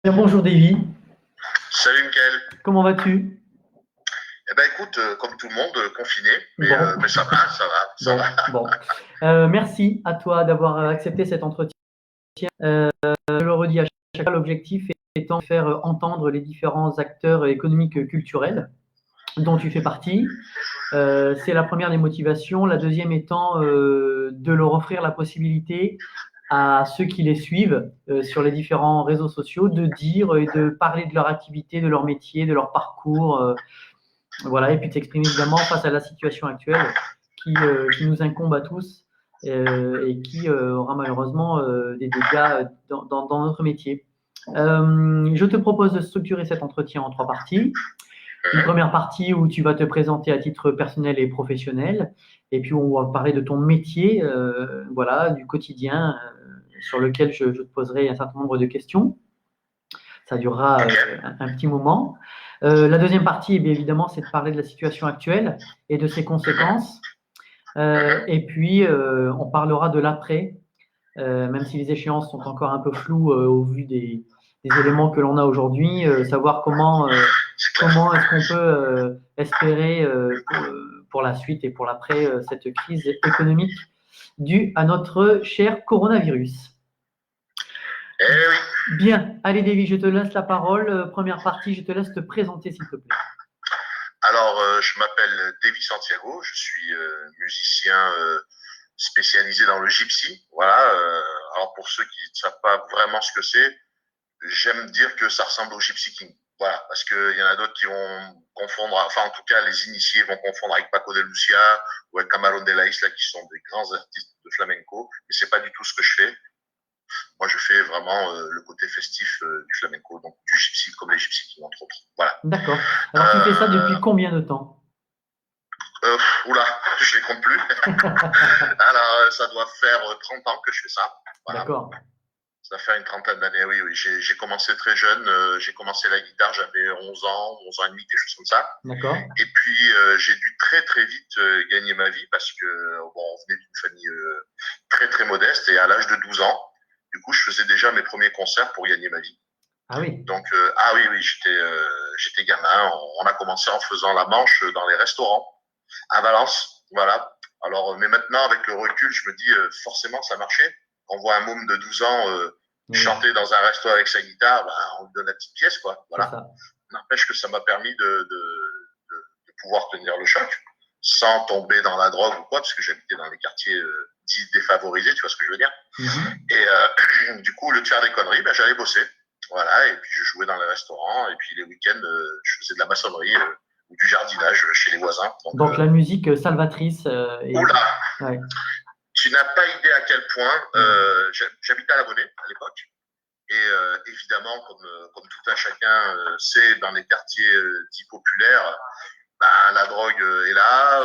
Bien, bonjour Davy, Salut Mickaël. comment vas-tu? Eh ben écoute, comme tout le monde, confiné, mais, Bon, mais ça va, ça va, ça va. bon. Merci à toi d'avoir accepté cet entretien. Je le redis à chaque fois, l'objectif étant de faire entendre les différents acteurs économiques culturels dont tu fais partie. C'est la première des motivations. La deuxième étant de leur offrir la possibilité à ceux qui les suivent sur les différents réseaux sociaux de dire et de parler de leur activité, de leur métier, de leur parcours. Voilà, et puis t'exprimer évidemment face à la situation actuelle qui nous incombe à tous et qui aura malheureusement des dégâts dans notre métier. Je te propose de structurer cet entretien en trois parties. Une Mhm. première partie où tu vas te présenter à titre personnel et professionnel, et puis on va parler de ton métier, voilà, du quotidien, sur lequel je te poserai un certain nombre de questions. Ça durera Ok. un petit moment. La deuxième partie, eh bien évidemment, c'est de parler de la situation actuelle et de ses Mhm. conséquences. Mhm. Et puis, on parlera de l'après, même si les échéances sont encore un peu floues au vu des éléments que l'on a aujourd'hui, savoir C'est clair. comment est-ce qu'on peut espérer pour la suite et pour l'après cette crise économique due à notre cher coronavirus. Eh oui. Bien, allez Davy, je te laisse la parole. Première partie, je te laisse te présenter s'il te plaît. Alors, je m'appelle Davy Santiago, je suis musicien spécialisé dans le gypsy. Voilà. Alors pour ceux qui ne savent pas vraiment ce que c'est, j'aime dire que ça ressemble au Gypsy King. Voilà, parce qu'il y en a d'autres qui vont confondre, enfin en tout cas les initiés vont confondre avec Paco de Lucia ou avec Camarón de la Isla qui sont des grands artistes de flamenco, mais c'est pas du tout ce que je fais. Moi je fais vraiment le côté festif du flamenco, donc du gypsy comme les Gypsy Kings entre autres. Voilà. D'accord. Alors tu fais ça Euh, depuis combien de temps? Oula, je les compte plus. Alors ça doit faire 30 ans que je fais ça. Voilà. D'accord. Ça fait une trentaine d'années, oui, oui. J'ai commencé très jeune. J'ai commencé la guitare, j'avais 11 ans et demi, quelque chose comme ça. D'accord. Et puis, j'ai dû très, très vite gagner ma vie parce que, bon, on venait d'une famille très, très modeste. Et à l'âge de 12 ans, du coup, je faisais déjà mes premiers concerts pour gagner ma vie. Ah oui. Donc, ah oui, oui, j'étais gamin. On a commencé en faisant la manche dans les restaurants à Valence. Voilà. Alors, mais maintenant, avec le recul, je me dis, forcément, ça marchait. On voit un môme de 12 ans Oui, chanter dans un resto avec sa guitare, bah, on lui donne la petite pièce, quoi. c'est Voilà. ça. N'empêche que ça m'a permis de pouvoir tenir le choc sans tomber dans la drogue ou quoi, parce que j'habitais dans les quartiers dits défavorisés, tu vois ce que je veux dire. Mhm. Et du coup, au lieu de faire des conneries, ben, j'allais bosser. Voilà, et puis je jouais dans les restaurants, et puis les week-ends, je faisais de la maçonnerie ou du jardinage chez les voisins. Donc, Donc la musique salvatrice oula, ouais, tu n'as pas idée à quel point ouais. j'habitais à la Monnaie à l'époque. Et évidemment, comme tout un chacun sait, dans les quartiers dits populaires, ben, la drogue est là,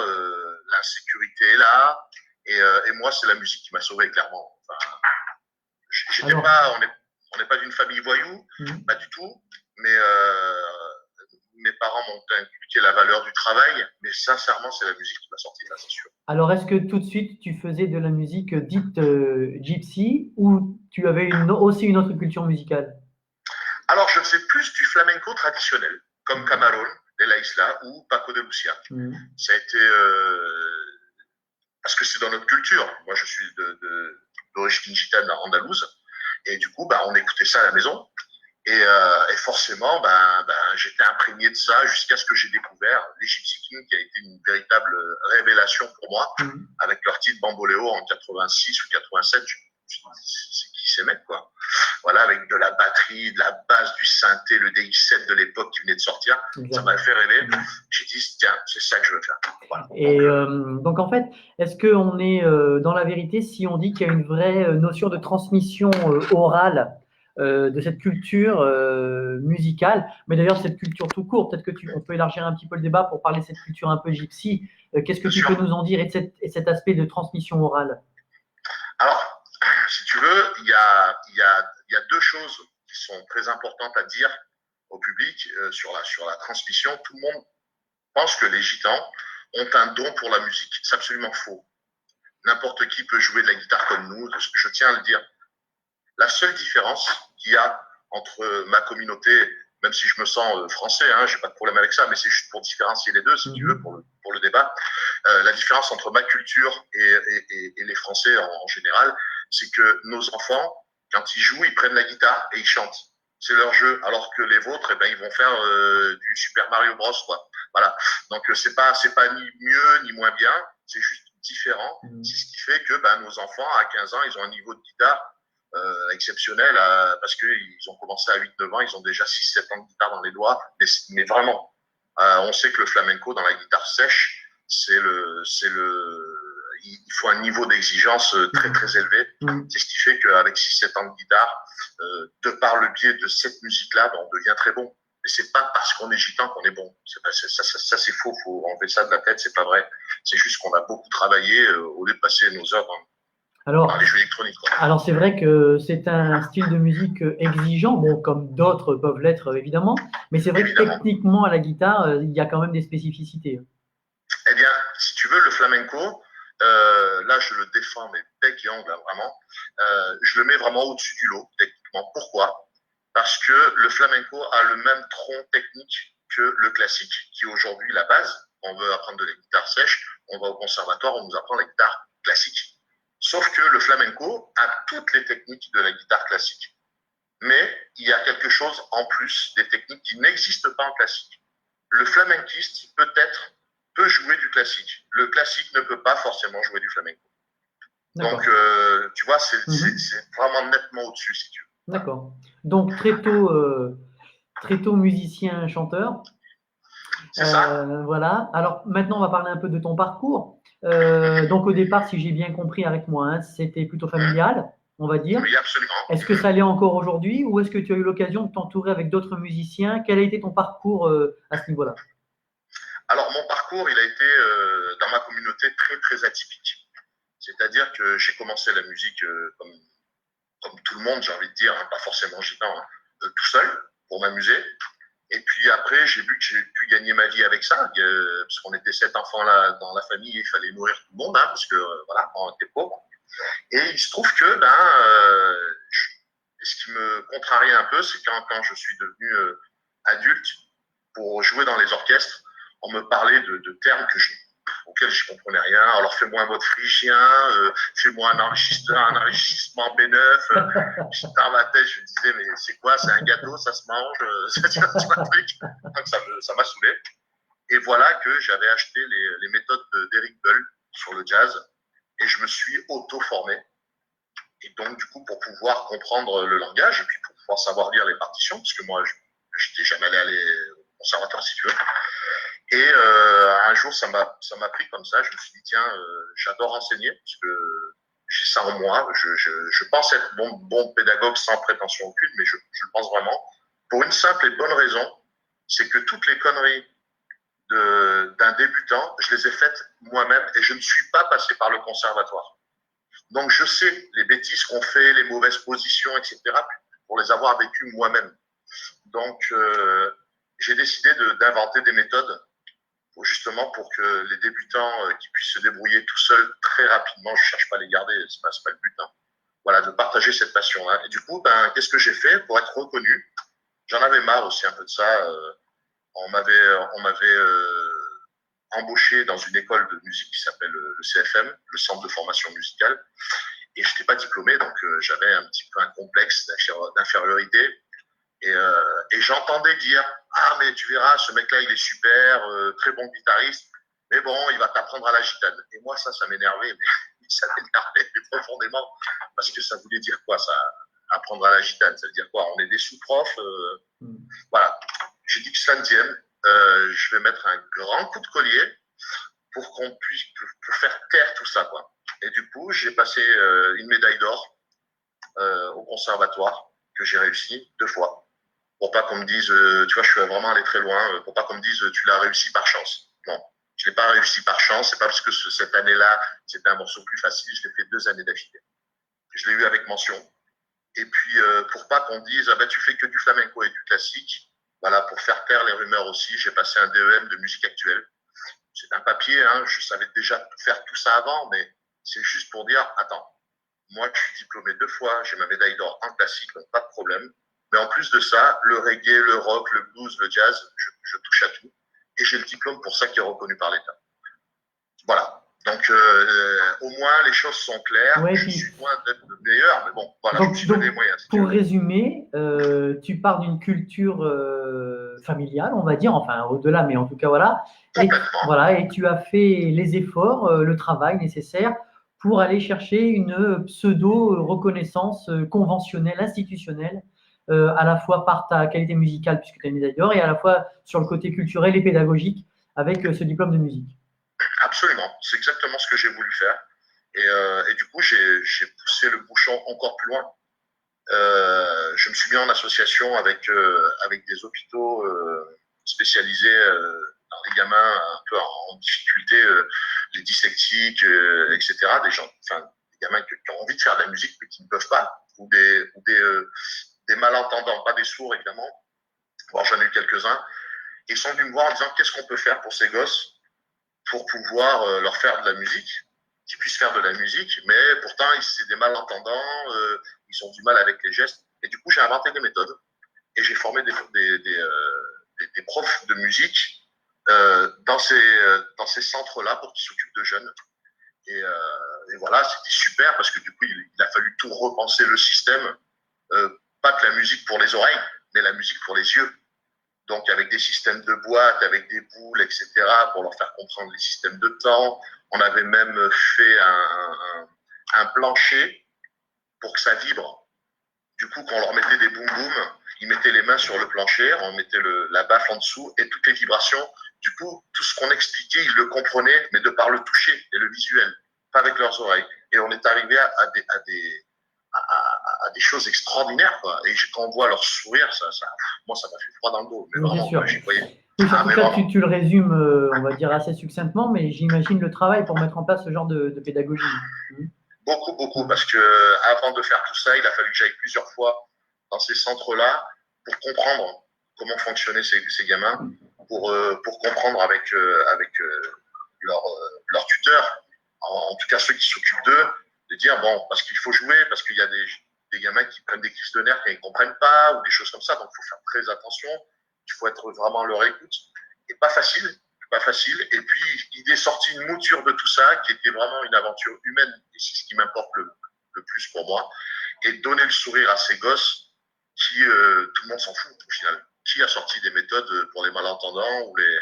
l'insécurité est là. Et moi, c'est la musique qui m'a sauvé, clairement. Enfin, j'étais Alors, pas, on n'est pas d'une famille voyou, hmm. pas du tout. Mais mes parents m'ont inculqué la valeur du travail. Mais sincèrement, c'est la musique qui m'a sorti de là, c'est sûr. Alors est-ce que tout de suite tu faisais de la musique dite gypsy ou tu avais aussi une autre culture musicale? Alors, je faisais plus du flamenco traditionnel, comme Camarón de la Isla ou Paco de Lucia. Hmm. Ça a été parce que c'est dans notre culture. Moi, je suis d'origine gitane andalouse, et du coup, bah, on écoutait ça à la maison. Et forcément, j'étais imprégné de ça jusqu'à ce que j'ai découvert les Gypsy Kings, qui a été une véritable révélation pour moi, Hmm. avec leur titre Bamboléo en 86 ou 87. C'est qui ces mecs, quoi. Voilà, avec de la batterie, de la basse, du synthé, le DX7 de l'époque qui venait de sortir. Ça Exact. m'a fait rêver. Hmm. J'ai dit, tiens, c'est ça que je veux faire. Voilà. Donc, Et donc en fait, est-ce qu'on est dans la vérité si on dit qu'il y a une vraie notion de transmission orale de cette culture musicale, mais d'ailleurs cette culture tout court, peut-être que on peut élargir un petit peu le débat pour parler de cette culture un peu gypsy. Qu'est-ce que bien tu sûr. peux nous en dire et cet aspect de transmission orale? Alors, si tu veux, il y a deux choses qui sont très importantes à dire au public sur la transmission. Tout le monde pense que les gitans ont un don pour la musique. C'est absolument faux. N'importe qui peut jouer de la guitare comme nous, je tiens à le dire. La seule différence qu'il y a entre ma communauté, même si je me sens français, hein, j'ai pas de problème avec ça, mais c'est juste pour différencier les deux, si tu veux, pour le débat. La différence entre ma culture et les Français en général, c'est que nos enfants, quand ils jouent, ils prennent la guitare et ils chantent. C'est leur jeu, alors que les vôtres, eh ben, ils vont faire du Super Mario Bros, quoi. Voilà. Donc c'est pas ni mieux ni moins bien, c'est juste différent. C'est ce qui fait que ben, nos enfants à 15 ans, ils ont un niveau de guitare exceptionnel parce qu'ils ont commencé à 8-9 ans, ils ont déjà 6-7 ans de guitare dans les doigts, mais vraiment. On sait que le flamenco dans la guitare sèche, il faut un niveau d'exigence très très élevé. C'est ce qui fait qu'avec 6-7 ans de guitare, de par le biais de cette musique-là, ben, on devient très bon. Et c'est pas parce qu'on est gitan qu'on est bon. Ça c'est faux. Faut enlever ça de la tête. C'est pas vrai. C'est juste qu'on a beaucoup travaillé au lieu de passer nos heures dans les jeux électroniques, quoi. Alors c'est vrai que c'est un style de musique exigeant, bon, comme d'autres peuvent l'être évidemment, mais c'est vrai que techniquement à la guitare, il y a quand même des spécificités. Eh bien, si tu veux, le flamenco, là je le défends, mais bec et ongle, hein, vraiment, je le mets vraiment au-dessus du lot, techniquement. Pourquoi? Parce que le flamenco a le même tronc technique que le classique, qui est aujourd'hui la base. On veut apprendre de la guitare sèche, on va au conservatoire, on nous apprend la guitare classique. Sauf que le flamenco a toutes les techniques de la guitare classique. Mais il y a quelque chose en plus, des techniques qui n'existent pas en classique. Le flamenquiste, peut jouer du classique. Le classique ne peut pas forcément jouer du flamenco. Donc, tu vois, c'est vraiment nettement au-dessus, si tu veux. D'accord. Donc, très tôt musicien, chanteur. C'est ça. Voilà. Alors, maintenant, on va parler un peu de ton parcours. Donc, au départ, si j'ai bien compris avec moi, hein, c'était plutôt familial, on va dire. Oui, absolument. Est-ce que ça l'est encore aujourd'hui ou est-ce que tu as eu l'occasion de t'entourer avec d'autres musiciens? Quel a été ton parcours à ce niveau-là? Alors, mon parcours, il a été dans ma communauté très, très atypique. C'est-à-dire que j'ai commencé la musique comme tout le monde, j'ai envie de dire, hein, pas forcément gitan, hein, tout seul, pour m'amuser. Et puis après, j'ai vu que j'ai pu gagner ma vie avec ça, parce qu'on était 7 enfants là dans la famille, il fallait nourrir tout le monde, hein, parce que voilà, on était pauvres. Et il se trouve que, ce qui me contrariait un peu, c'est quand je suis devenu adulte, pour jouer dans les orchestres, on me parlait de termes auxquels je ne comprenais rien. Alors fais-moi un mode phrygien, fais-moi un enrichissement B9. Dans ma tête, je me disais, mais c'est quoi? C'est un gâteau, ça se mange, Donc ça m'a saoulé. Et voilà que j'avais acheté les méthodes d'Eric Bull sur le jazz et je me suis auto-formé. Et donc, du coup, pour pouvoir comprendre le langage et puis pour pouvoir savoir lire les partitions, parce que moi, je n'étais jamais allé au conservatoire, si tu veux. Et un jour, ça m'a pris comme ça. Je me suis dit, tiens, j'adore enseigner, parce que j'ai ça en moi. Je pense être bon pédagogue sans prétention aucune, mais je le pense vraiment. Pour une simple et bonne raison, c'est que toutes les conneries d'un débutant, je les ai faites moi-même et je ne suis pas passé par le conservatoire. Donc, je sais les bêtises qu'on fait, les mauvaises positions, etc., pour les avoir vécues moi-même. Donc, j'ai décidé d'inventer des méthodes justement pour que les débutants qui puissent se débrouiller tout seuls très rapidement, je ne cherche pas à les garder, c'est pas le but. Hein. Voilà, de partager cette passion-là. Et du coup, qu'est-ce que j'ai fait pour être reconnu? J'en avais marre aussi un peu de ça. On m'avait embauché dans une école de musique qui s'appelle le CFM, le Centre de formation musicale, et je n'étais pas diplômé, donc j'avais un petit peu un complexe d'infériorité. Et j'entendais dire, ah mais tu verras, ce mec-là il est super, très bon guitariste, mais bon, il va t'apprendre à la gitane. Et moi ça m'énervait, mais ça m'énervait profondément, parce que ça voulait dire quoi ça, apprendre à la gitane? Ça veut dire quoi? On est des sous-profs, voilà. J'ai dit que cela ne tienne, je vais mettre un grand coup de collier pour qu'on puisse pour faire taire tout ça, quoi. Et du coup, j'ai passé une médaille d'or au conservatoire que j'ai réussi 2 fois. Pour pas qu'on me dise, tu vois, je suis vraiment allé très loin, pour pas qu'on me dise, tu l'as réussi par chance. Non, je l'ai pas réussi par chance, c'est pas parce que cette année-là, c'était un morceau plus facile, je l'ai fait 2 années d'affilée. Je l'ai eu avec mention. Et puis, pour pas qu'on dise, ah ben, tu fais que du flamenco et du classique, voilà, pour faire taire les rumeurs aussi, j'ai passé un DEM de musique actuelle. C'est un papier, hein, je savais déjà faire tout ça avant, mais c'est juste pour dire, attends, moi, je suis diplômé 2 fois, j'ai ma médaille d'or en classique, donc pas de problème. Mais en plus de ça, le reggae, le rock, le blues, le jazz, je touche à tout. Et j'ai le diplôme pour ça qui est reconnu par l'État. Voilà. Donc, au moins, les choses sont claires. Ouais, je suis loin d'être le meilleur, mais bon, voilà, je me suis donné les moyens. Si pour résumer, tu pars d'une culture familiale, on va dire, enfin au-delà, mais en tout cas, voilà. Et tu as fait les efforts, le travail nécessaire pour aller chercher une pseudo-reconnaissance conventionnelle, institutionnelle, à la fois par ta qualité musicale, puisque tu es médaille d'or, et à la fois sur le côté culturel et pédagogique, avec ce diplôme de musique. Absolument, c'est exactement ce que j'ai voulu faire. Et du coup, j'ai poussé le bouchon encore plus loin. Je me suis mis en association avec des hôpitaux spécialisés dans les gamins un peu en difficulté, les dyslexiques, etc. Des gamins qui ont envie de faire de la musique mais qui ne peuvent pas, ou des malentendants, pas des sourds évidemment. Bon, j'en ai eu quelques-uns. Ils sont venus me voir en disant qu'est-ce qu'on peut faire pour ces gosses pour pouvoir leur faire de la musique, qu'ils puissent faire de la musique, mais pourtant, c'est des malentendants, ils ont du mal avec les gestes. Et du coup, j'ai inventé des méthodes et j'ai formé des profs de musique dans ces centres-là pour qu'ils s'occupent de jeunes. Et voilà, c'était super parce que du coup, il a fallu tout repenser le système, pas que la musique pour les oreilles, mais la musique pour les yeux. Donc, avec des systèmes de boîtes, avec des boules, etc., pour leur faire comprendre les systèmes de temps. On avait même fait un plancher pour que ça vibre. Du coup, quand on leur mettait des boum-boum, ils mettaient les mains sur le plancher, on mettait la baffe en dessous et toutes les vibrations. Du coup, tout ce qu'on expliquait, ils le comprenaient, mais de par le toucher et le visuel, pas avec leurs oreilles. Et on est arrivé à des choses extraordinaires, quoi. Et quand on voit leur sourire, moi, ça m'a fait froid dans le dos. Mais oui, vraiment, quoi, j'y croyais. Oui, en tout cas, tu le résumes, on va dire, assez succinctement, mais j'imagine le travail pour mettre en place ce genre de pédagogie. Beaucoup, parce que avant de faire tout ça, il a fallu que j'aille plusieurs fois dans ces centres-là pour comprendre comment fonctionnaient ces gamins, pour comprendre avec leur tuteur, en tout cas ceux qui s'occupent d'eux, de dire, bon, parce qu'il faut jouer, parce qu'il y a des gamins qui prennent des crises de nerfs et ils ne comprennent pas, ou des choses comme ça, donc il faut faire très attention, il faut être vraiment à leur écoute. Et pas facile. Et puis, il est sorti une mouture de tout ça qui était vraiment une aventure humaine, et c'est ce qui m'importe le plus pour moi, et donner le sourire à ces gosses qui, tout le monde s'en fout au final. Qui a sorti des méthodes pour les malentendants ou les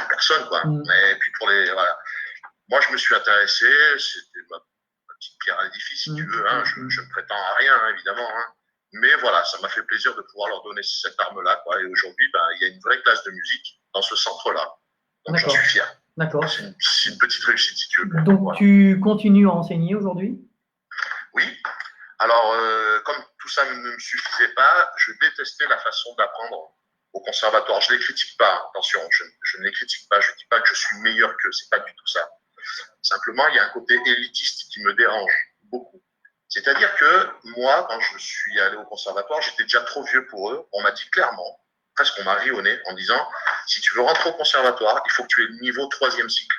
personnes, quoi. Et puis voilà. Moi, je me suis intéressé, c'était ma petite pierre à l'édifice, si tu veux, hein. Je ne prétends à rien, hein, évidemment, hein. Mais voilà, ça m'a fait plaisir de pouvoir leur donner cette arme-là, quoi. Et aujourd'hui, il y a une vraie classe de musique dans ce centre-là. Donc, j'en suis fier. D'accord. C'est une petite réussite, si tu veux. Donc, voilà. Tu continues à enseigner aujourd'hui? Oui. Alors, comme tout ça ne me suffisait pas, je détestais la façon d'apprendre au conservatoire. Je ne les critique pas, attention, je ne les critique pas. Je ne dis pas que je suis meilleur qu'eux, c'est pas du tout ça. Simplement, il y a un côté élitiste qui me dérange beaucoup. C'est-à-dire que moi, quand je suis allé au conservatoire, j'étais déjà trop vieux pour eux. On m'a dit clairement, presque on m'a ri au nez en disant, si tu veux rentrer au conservatoire, il faut que tu aies le niveau 3e cycle.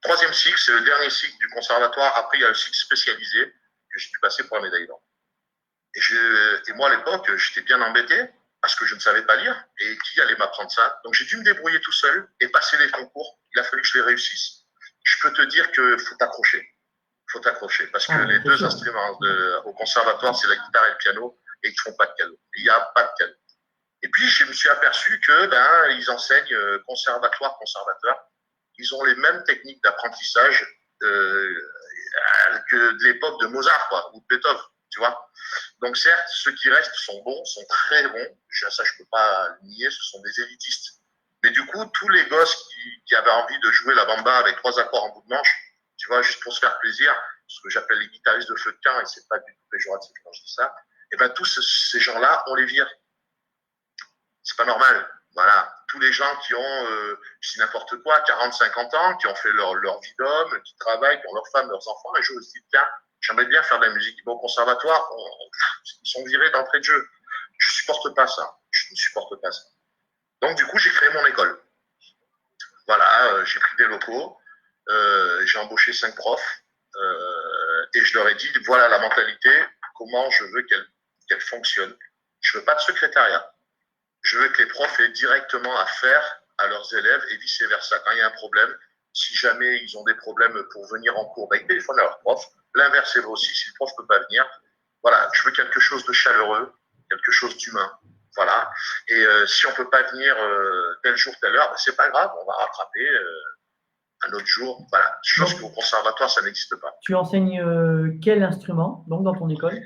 3e cycle, c'est le dernier cycle du conservatoire. Après, il y a le cycle spécialisé que j'ai dû passer pour la médaille d'or. Et moi, à l'époque, j'étais bien embêté parce que je ne savais pas lire. Et qui allait m'apprendre ça? Donc, j'ai dû me débrouiller tout seul et passer les concours. Il a fallu que je les réussisse. Je peux te dire qu'il faut t'accrocher. Faut t'accrocher parce que les deux instruments au conservatoire, c'est la guitare et le piano, et ils ne font pas de cadeau. Il n'y a pas de cadeau. Et puis, je me suis aperçu que ils enseignent conservatoire. Ils ont les mêmes techniques d'apprentissage que de l'époque de Mozart, quoi, ou de Beethoven, tu vois. Donc, certes, ceux qui restent sont bons, sont très bons. Ça, je ne peux pas le nier, ce sont des élitistes. Mais du coup, tous les gosses qui avaient envie de jouer la bamba avec 3 accords en bout de manche, tu vois, juste pour se faire plaisir, ce que j'appelle les guitaristes de feu de camp, et c'est pas du tout péjoratif quand je dis ça, et ben tous ces gens-là, on les vire. C'est pas normal. Voilà. Tous les gens qui ont, je dis n'importe quoi, 40, 50 ans, qui ont fait leur vie d'homme, qui travaillent, qui ont leurs femmes, leurs enfants, et je me dis, tiens, j'aimerais bien faire de la musique. Bon, au conservatoire, ils sont virés d'entrée de jeu. Je supporte pas ça. Je ne supporte pas ça. Donc, du coup, j'ai créé mon école. Voilà, j'ai pris des locaux, j'ai embauché 5 profs, et je leur ai dit, voilà la mentalité, comment je veux qu'elle fonctionne. Je veux pas de secrétariat. Je veux que les profs aient directement affaire à leurs élèves et vice-versa. Quand il y a un problème, si jamais ils ont des problèmes pour venir en cours, ben, ils téléphonent à leur prof. L'inverse est vrai aussi. Si le prof ne peut pas venir, voilà, je veux quelque chose de chaleureux, quelque chose d'humain. Voilà. Et si on ne peut pas venir tel jour, telle heure, ben, c'est pas grave, on va rattraper un autre jour. Voilà. Chose qu'au conservatoire, ça n'existe pas. Tu enseignes quel instrument donc dans ton école?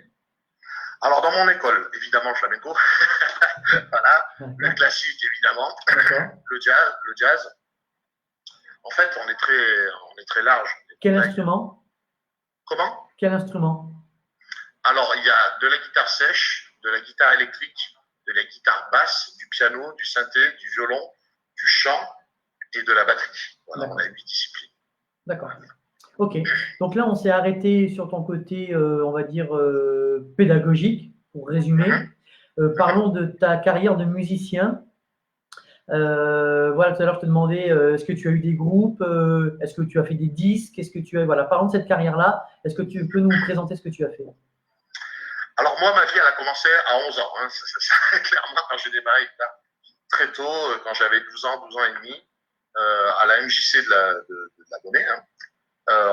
Alors, dans mon école, évidemment, le flamenco. Voilà. Le classique, évidemment. Le jazz. En fait, on est très large. Quel instrument? Comment? Quel instrument? Alors, il y a de la guitare sèche, de la guitare électrique, de la guitare basse, du piano, du synthé, du violon, du chant et de la batterie. Voilà, on a 8 disciplines. D'accord. Ok. Donc là, on s'est arrêté sur ton côté, on va dire, pédagogique, pour résumer. Parlons de ta carrière de musicien. Voilà, tout à l'heure, je te demandais, est-ce que tu as eu des groupes, est-ce que tu as fait des disques, est-ce que tu as, voilà, parlons de cette carrière-là. Est-ce que tu peux nous présenter ce que tu as fait? Alors moi, ma vie, elle a commencé à 11 ans. Hein. Clairement, quand j'ai démarré très tôt, quand j'avais 12 ans et demi, à la MJC de la Monnaie, hein,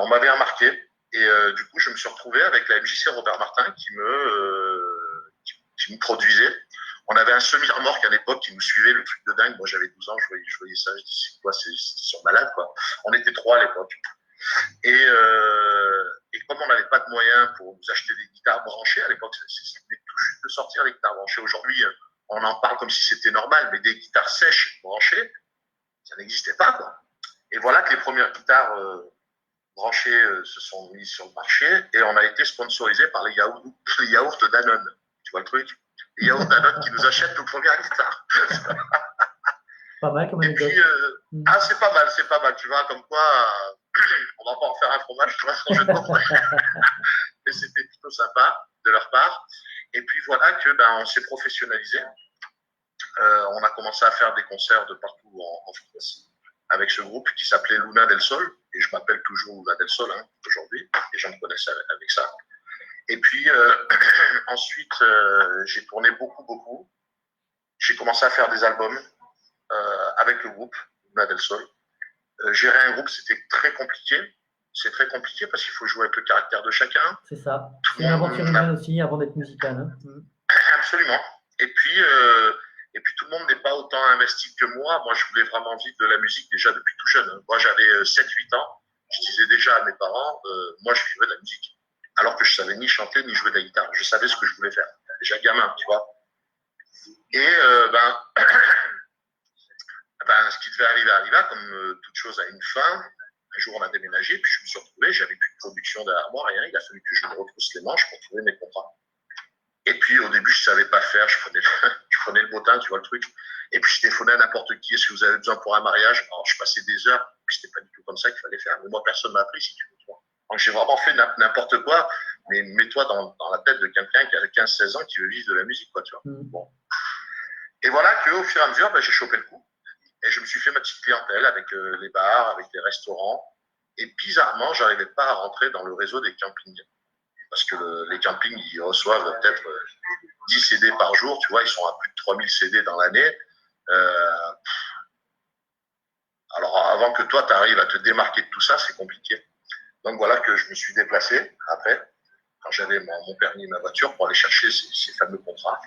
on m'avait remarqué. Et du coup, je me suis retrouvé avec la MJC Robert Martin qui me produisait. On avait un semi-remorque à l'époque qui nous suivait, le truc de dingue. Moi, j'avais 12 ans, je voyais ça, je dis, c'est quoi, c'est sur malade, quoi. On était 3 à l'époque. Et comme on n'avait pas de moyens pour nous acheter des guitares branchées, à l'époque, ça venait tout juste de sortir les guitares branchées. Aujourd'hui, on en parle comme si c'était normal, mais des guitares sèches branchées, ça n'existait pas, quoi. Et voilà que les premières guitares branchées se sont mises sur le marché et on a été sponsorisé par les yaourts Danone. Tu vois le truc? Les yaourts Danone qui nous achètent nos premières guitares. Pas mal comme anecdote. Et puis, c'est pas mal. Tu vois, comme quoi, on va pas en faire un fromage, tu vois, quand je mais c'était plutôt sympa de leur part. Et puis voilà que on s'est professionnalisé. On a commencé à faire des concerts de partout en France avec ce groupe qui s'appelait Luna del Sol. Et je m'appelle toujours Luna del Sol aujourd'hui. Les gens me connaissent avec ça. Et puis ensuite, j'ai tourné beaucoup. J'ai commencé à faire des albums avec le groupe Luna del Sol. Gérer un groupe, c'était très compliqué. C'est très compliqué parce qu'il faut jouer avec le caractère de chacun. C'est ça. C'est une aventure humaine aussi avant d'être musical. Hein. Absolument. Et puis tout le monde n'est pas autant investi que moi. Moi, je voulais vraiment vivre de la musique déjà depuis tout jeune. Moi, j'avais 7-8 ans. Je disais déjà à mes parents, moi, je vivais de la musique. Alors que je savais ni chanter ni jouer de la guitare. Je savais ce que je voulais faire. Déjà gamin, tu vois. Et ce qui devait arriver arriva, comme toute chose a une fin. Un jour, on a déménagé, puis je me suis retrouvé, j'avais plus de production derrière moi, rien. Il a fallu que je me retrousse les manches pour trouver mes contrats. Et puis, au début, je savais pas faire, je prenais le bottin, tu vois le truc. Et puis, je téléphonais à n'importe qui, est-ce que vous avez besoin pour un mariage? Alors, je passais des heures, puis c'était pas du tout comme ça qu'il fallait faire. Mais moi, personne m'a appris, si tu veux. Donc, j'ai vraiment fait n'importe quoi, mais mets-toi dans la tête de quelqu'un qui a 15-16 ans qui veut vivre de la musique, quoi, tu vois. Bon. Et voilà qu'au fur et à mesure, j'ai chopé le coup. Et je me suis fait ma petite clientèle avec les bars, avec les restaurants. Et bizarrement, j'arrivais pas à rentrer dans le réseau des campings. Parce que les campings, ils reçoivent peut-être 10 CD par jour. Tu vois, ils sont à plus de 3000 CD dans l'année. Alors, avant que toi, tu arrives à te démarquer de tout ça, c'est compliqué. Donc, voilà que je me suis déplacé après, quand j'avais mon permis et ma voiture, pour aller chercher ces fameux contrats.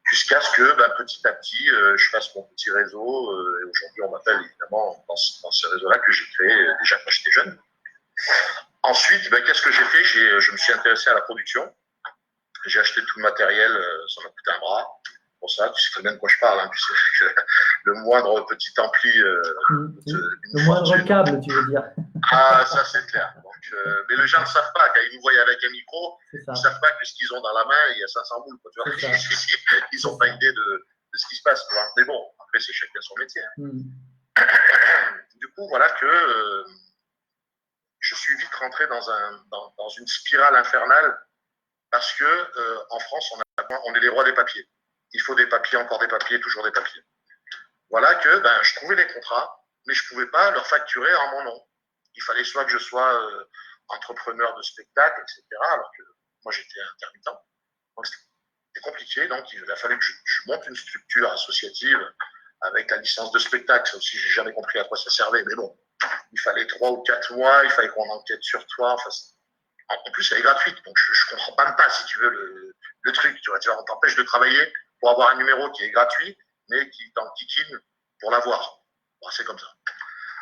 Jusqu'à ce que, petit à petit, je fasse mon petit réseau. Et aujourd'hui, on m'appelle évidemment dans ce réseau-là que j'ai créé déjà quand j'étais jeune. Ensuite, qu'est-ce que j'ai fait? Je me suis intéressé à la production. J'ai acheté tout le matériel, ça m'a coûté un bras. Pour ça, tu sais très bien de quoi je parle. Hein, tu sais que le moindre petit ampli. Le moindre câble, tu veux dire. Ah, ça c'est clair. Donc, mais les gens ne savent pas. Quand ils nous voient avec un micro, ils ne savent pas que ce qu'ils ont dans la main, il y a 500 boules. Quoi, tu vois. Ils n'ont pas idée de ce qui se passe. Quoi. Mais bon, après, c'est chacun son métier. Hein. Du coup, voilà que je suis vite rentré dans une spirale infernale parce que en France, on est les rois des papiers. Il faut des papiers, encore des papiers, toujours des papiers. Voilà que je trouvais les contrats, mais je ne pouvais pas leur facturer en mon nom. Il fallait soit que je sois entrepreneur de spectacle, etc. Alors que moi, j'étais intermittent. Donc, C'est compliqué, donc il a fallu que je monte une structure associative avec la licence de spectacle. Ça aussi, j'ai jamais compris à quoi ça servait, mais bon, il fallait 3 ou 4 mois, il fallait qu'on enquête sur toi. Enfin, en plus, elle est gratuite, donc je comprends même pas, si tu veux, le truc. Tu vois, on t'empêche de travailler pour avoir un numéro qui est gratuit, mais qui t'enquiquine pour l'avoir. Bon, c'est comme ça.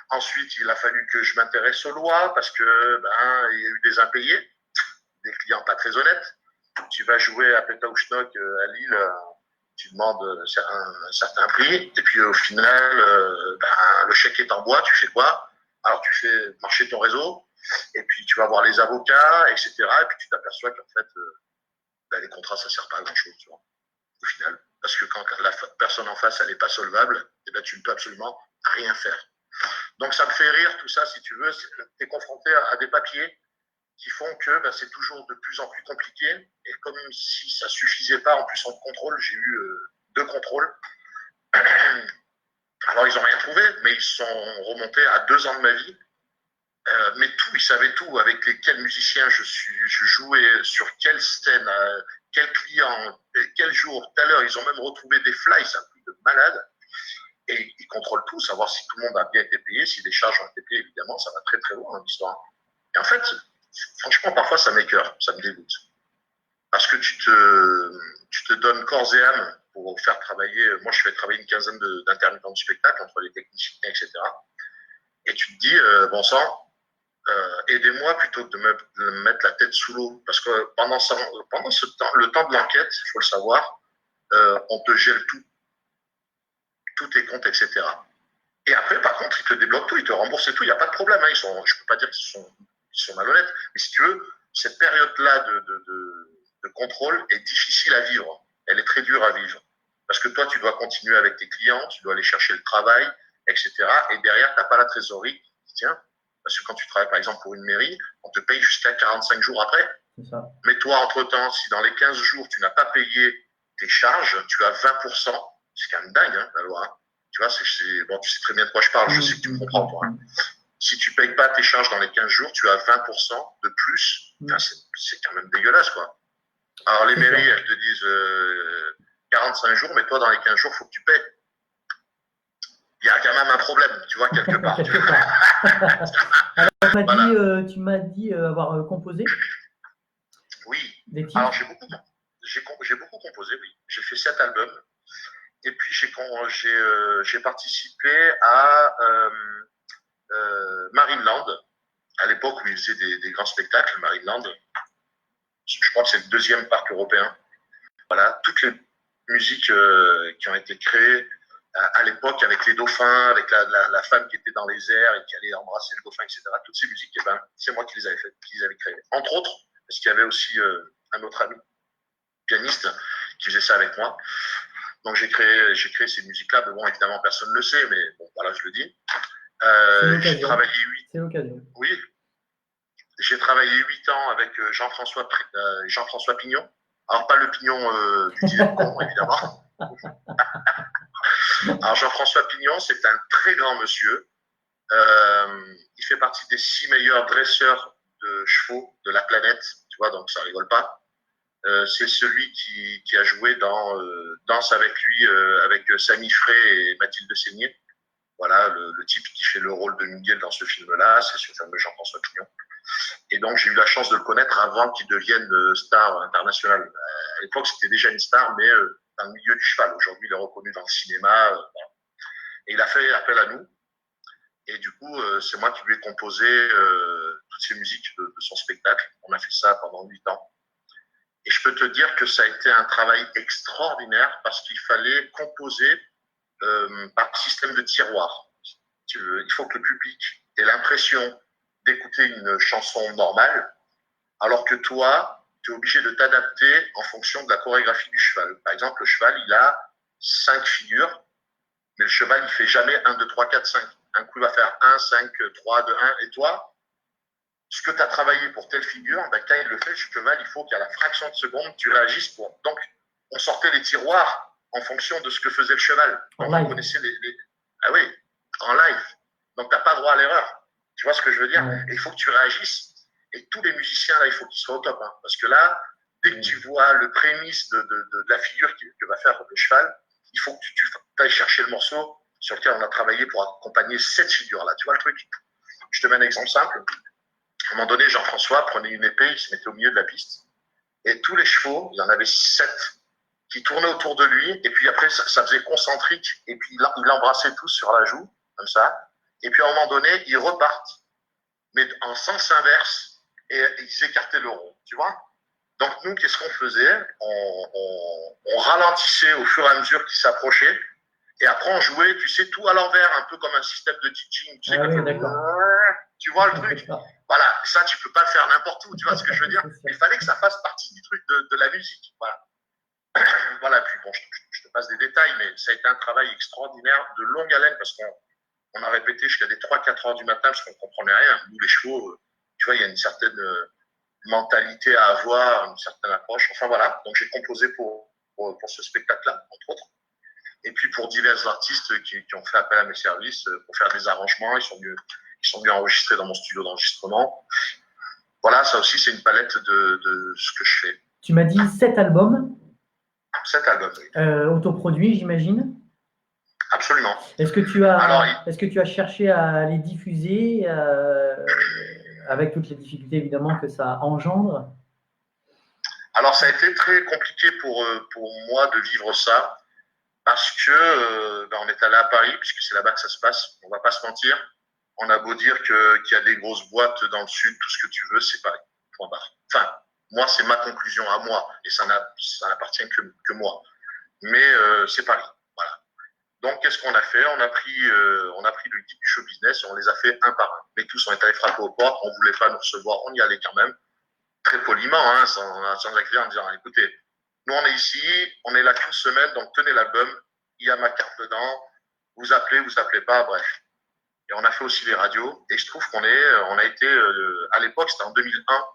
Ensuite, il a fallu que je m'intéresse aux lois parce que il y a eu des impayés, des clients pas très honnêtes. Tu vas jouer à Pétaouchnok à Lille, tu demandes un certain prix, et puis au final, le chèque est en bois, tu fais quoi? Alors tu fais marcher ton réseau, et puis tu vas voir les avocats, etc. Et puis tu t'aperçois qu'en fait, les contrats, ça sert pas à grand-chose, tu vois, au final. Parce que quand la personne en face, elle n'est pas solvable, et ben, tu ne peux absolument rien faire. Donc ça me fait rire tout ça, si tu veux, tu es confronté à des papiers qui font que c'est toujours de plus en plus compliqué. Et comme si ça suffisait pas, en plus en contrôle, j'ai eu 2 contrôles. Alors ils n'ont rien trouvé, mais ils sont remontés à 2 ans de ma vie. Mais tout, ils savaient tout, avec quels musiciens je jouais, sur quelle scène, quel client, quel jour, tout à l'heure. Ils ont même retrouvé des fly, c'est un truc de malade. Et ils contrôlent tout, savoir si tout le monde a bien été payé, si les charges ont été payées, évidemment, ça va très très loin dans l'histoire. Et en fait, franchement, parfois, ça m'écœure, ça me dégoûte. Parce que tu te donnes corps et âme pour faire travailler. Moi, je fais travailler une quinzaine d'intermittents de spectacle entre les techniciens, etc. Et tu te dis, bon sang, aidez-moi plutôt que de me mettre la tête sous l'eau. Parce que pendant ce temps, le temps de l'enquête, il faut le savoir, on te gèle tout. Tous tes comptes, etc. Et après, par contre, ils te débloquent tout, ils te remboursent tout, il n'y a pas de problème. Hein. Je ne peux pas dire qu'ils sont malhonnêtes, mais si tu veux, cette période-là de contrôle est difficile à vivre. Elle est très dure à vivre. Parce que toi, tu dois continuer avec tes clients, tu dois aller chercher le travail, etc. Et derrière, tu n'as pas la trésorerie. Tiens, parce que quand tu travailles, par exemple, pour une mairie, on te paye jusqu'à 45 jours après. C'est ça. Mais toi, entre-temps, si dans les 15 jours, tu n'as pas payé tes charges, tu as 20%. C'est quand même dingue, hein, la loi. Hein. Tu vois, bon, tu sais très bien de quoi je parle, je sais que tu me comprends, toi. Hein. Si tu ne payes pas tes charges dans les 15 jours, tu as 20% de plus. Enfin, c'est quand même dégueulasse, quoi. Alors, les mairies, elles te disent 45 jours, mais toi, dans les 15 jours, il faut que tu payes. Il y a quand même un problème, tu vois, quelque part. Alors, tu m'as dit avoir composé. Oui. Des titres. Alors, j'ai beaucoup composé, oui. J'ai fait 7 albums. Et puis, j'ai participé à Marineland, à l'époque où ils faisaient des grands spectacles, Marineland. Je crois que c'est le 2e parc européen. Voilà, toutes les musiques qui ont été créées à l'époque avec les dauphins, avec la femme qui était dans les airs et qui allait embrasser le dauphin, etc. Toutes ces musiques, c'est moi qui les avais faites, qui les avais créées. Entre autres, parce qu'il y avait aussi un autre ami pianiste qui faisait ça avec moi. Donc j'ai créé ces musiques-là. Mais bon, évidemment, personne ne le sait, mais bon, voilà, je le dis. J'ai travaillé 8. C'est l'occasion. Oui. J'ai travaillé 8 ans avec Jean-François Pignon. Alors, pas le pignon du dîner de con, évidemment. Alors, Jean-François Pignon, c'est un très grand monsieur. Il fait partie des 6 meilleurs dresseurs de chevaux de la planète. Tu vois, donc ça rigole pas. C'est celui qui a joué dans Danse avec lui, avec Samy Frey et Mathilde Seigné. Voilà, le type qui fait le rôle de Miguel dans ce film-là, c'est ce fameux Jean-François Pignon. Et donc, j'ai eu la chance de le connaître avant qu'il devienne star international. À l'époque, c'était déjà une star, mais dans le milieu du cheval. Aujourd'hui, il est reconnu dans le cinéma. Et il a fait appel à nous. Et du coup, c'est moi qui lui ai composé toutes ces musiques de son spectacle. On a fait ça pendant 8 ans. Et je peux te dire que ça a été un travail extraordinaire parce qu'il fallait composer par système de tiroir. Il faut que le public ait l'impression d'écouter une chanson normale, alors que toi, tu es obligé de t'adapter en fonction de la chorégraphie du cheval. Par exemple, le cheval, il a 5 figures, mais le cheval, il fait jamais 1, 2, 3, 4, 5. Un coup, il va faire 1, 5, 3, 2, 1. Et toi, ce que tu as travaillé pour telle figure, quand il le fait, le cheval, il faut qu'à la fraction de seconde, tu réagisses pour. Donc, on sortait les tiroirs en fonction de ce que faisait le cheval. Donc, on connaissait Ah oui, en live. Donc, tu n'as pas droit à l'erreur. Tu vois ce que je veux dire? Et il faut que tu réagisses. Et tous les musiciens, là, il faut qu'ils soient au top. Hein. Parce que là, dès que tu vois le prémisse de la figure que va faire le cheval, il faut que tu ailles chercher le morceau sur lequel on a travaillé pour accompagner cette figure-là. Tu vois le truc? Je te mets un exemple simple. À un moment donné, Jean-François prenait une épée, il se mettait au milieu de la piste. Et tous les chevaux, il y en avait 7 qui tournaient autour de lui. Et puis après, ça faisait concentrique. Et puis il embrassait tous sur la joue, comme ça. Et puis à un moment donné, ils repartent, mais en sens inverse. Et ils écartaient le rond, tu vois? Donc nous, qu'est-ce qu'on faisait? On ralentissait au fur et à mesure qu'ils s'approchaient. Et après, on jouait, tu sais, tout à l'envers, un peu comme un système de teaching. Tu sais, tu vois le truc? Voilà, ça, tu peux pas le faire n'importe où, tu vois ce que je veux dire? Il fallait que ça fasse partie du truc de la musique. Voilà. Voilà, puis bon, je te passe des détails, mais ça a été un travail extraordinaire, de longue haleine, parce qu'on a répété jusqu'à des 3-4 heures du matin, parce qu'on ne comprenait rien. Nous, les chevaux, tu vois, il y a une certaine mentalité à avoir, une certaine approche. Enfin voilà, donc j'ai composé pour ce spectacle-là, entre autres. Et puis pour divers artistes qui ont fait appel à mes services pour faire des arrangements, ils sont venus enregistrer dans mon studio d'enregistrement. Voilà, ça aussi c'est une palette de ce que je fais. Tu m'as dit 7 albums? 7 albums, oui. Autoproduits, j'imagine? Absolument. Est-ce que tu as cherché à les diffuser avec toutes les difficultés évidemment que ça engendre? Alors ça a été très compliqué pour moi de vivre ça parce que on est allé à Paris puisque c'est là-bas que ça se passe. On va pas se mentir. On a beau dire qu'il y a des grosses boîtes dans le sud, tout ce que tu veux, c'est Paris. Point barre. Enfin, moi c'est ma conclusion à moi et ça n'appartient que moi. Mais c'est Paris. Voilà. Donc, qu'est-ce qu'on a fait? On a pris le guide du show business et on les a fait un par un. Mais tous, on est allé frapper aux portes, on voulait pas nous recevoir, on y allait quand même, très poliment, hein, sans accueillir en disant, écoutez, nous on est ici, on est là qu'une semaine, donc tenez l'album, il y a ma carte dedans, vous appelez pas, bref. Et on a fait aussi les radios, et je trouve on a été, à l'époque, c'était en 2001,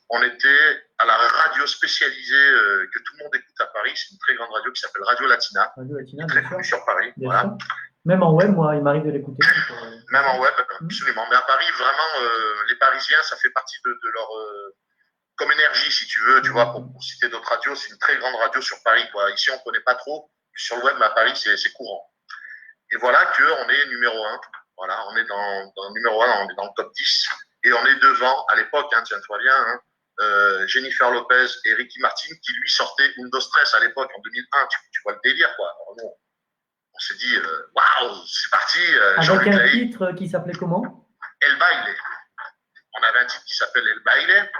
on était à la radio spécialisée que tout le monde écoute à Paris. C'est une très grande radio qui s'appelle Radio Latina. Radio Latina, très connue sur Paris. Voilà. Même en web, moi, il m'arrive de l'écouter. Même en web, absolument. Mais à Paris, vraiment, les Parisiens, ça fait partie de leur comme énergie, si tu veux. Tu vois, pour citer d'autres radios, c'est une très grande radio sur Paris. Quoi. Ici, on ne connaît pas trop. Sur le web, mais à Paris, c'est courant. Et voilà qu'on est numéro 1. Voilà, on est dans numéro 1, on est dans le top 10. Et on est devant, à l'époque, hein, tiens-toi bien, hein, Jennifer Lopez et Ricky Martin, qui lui sortaient Undo Stress à l'époque, en 2001. Tu vois le délire, quoi. Alors, on s'est dit, waouh, c'est parti. Avec un titre qui s'appelait comment? El Baile. On avait un titre qui s'appelle El Baile.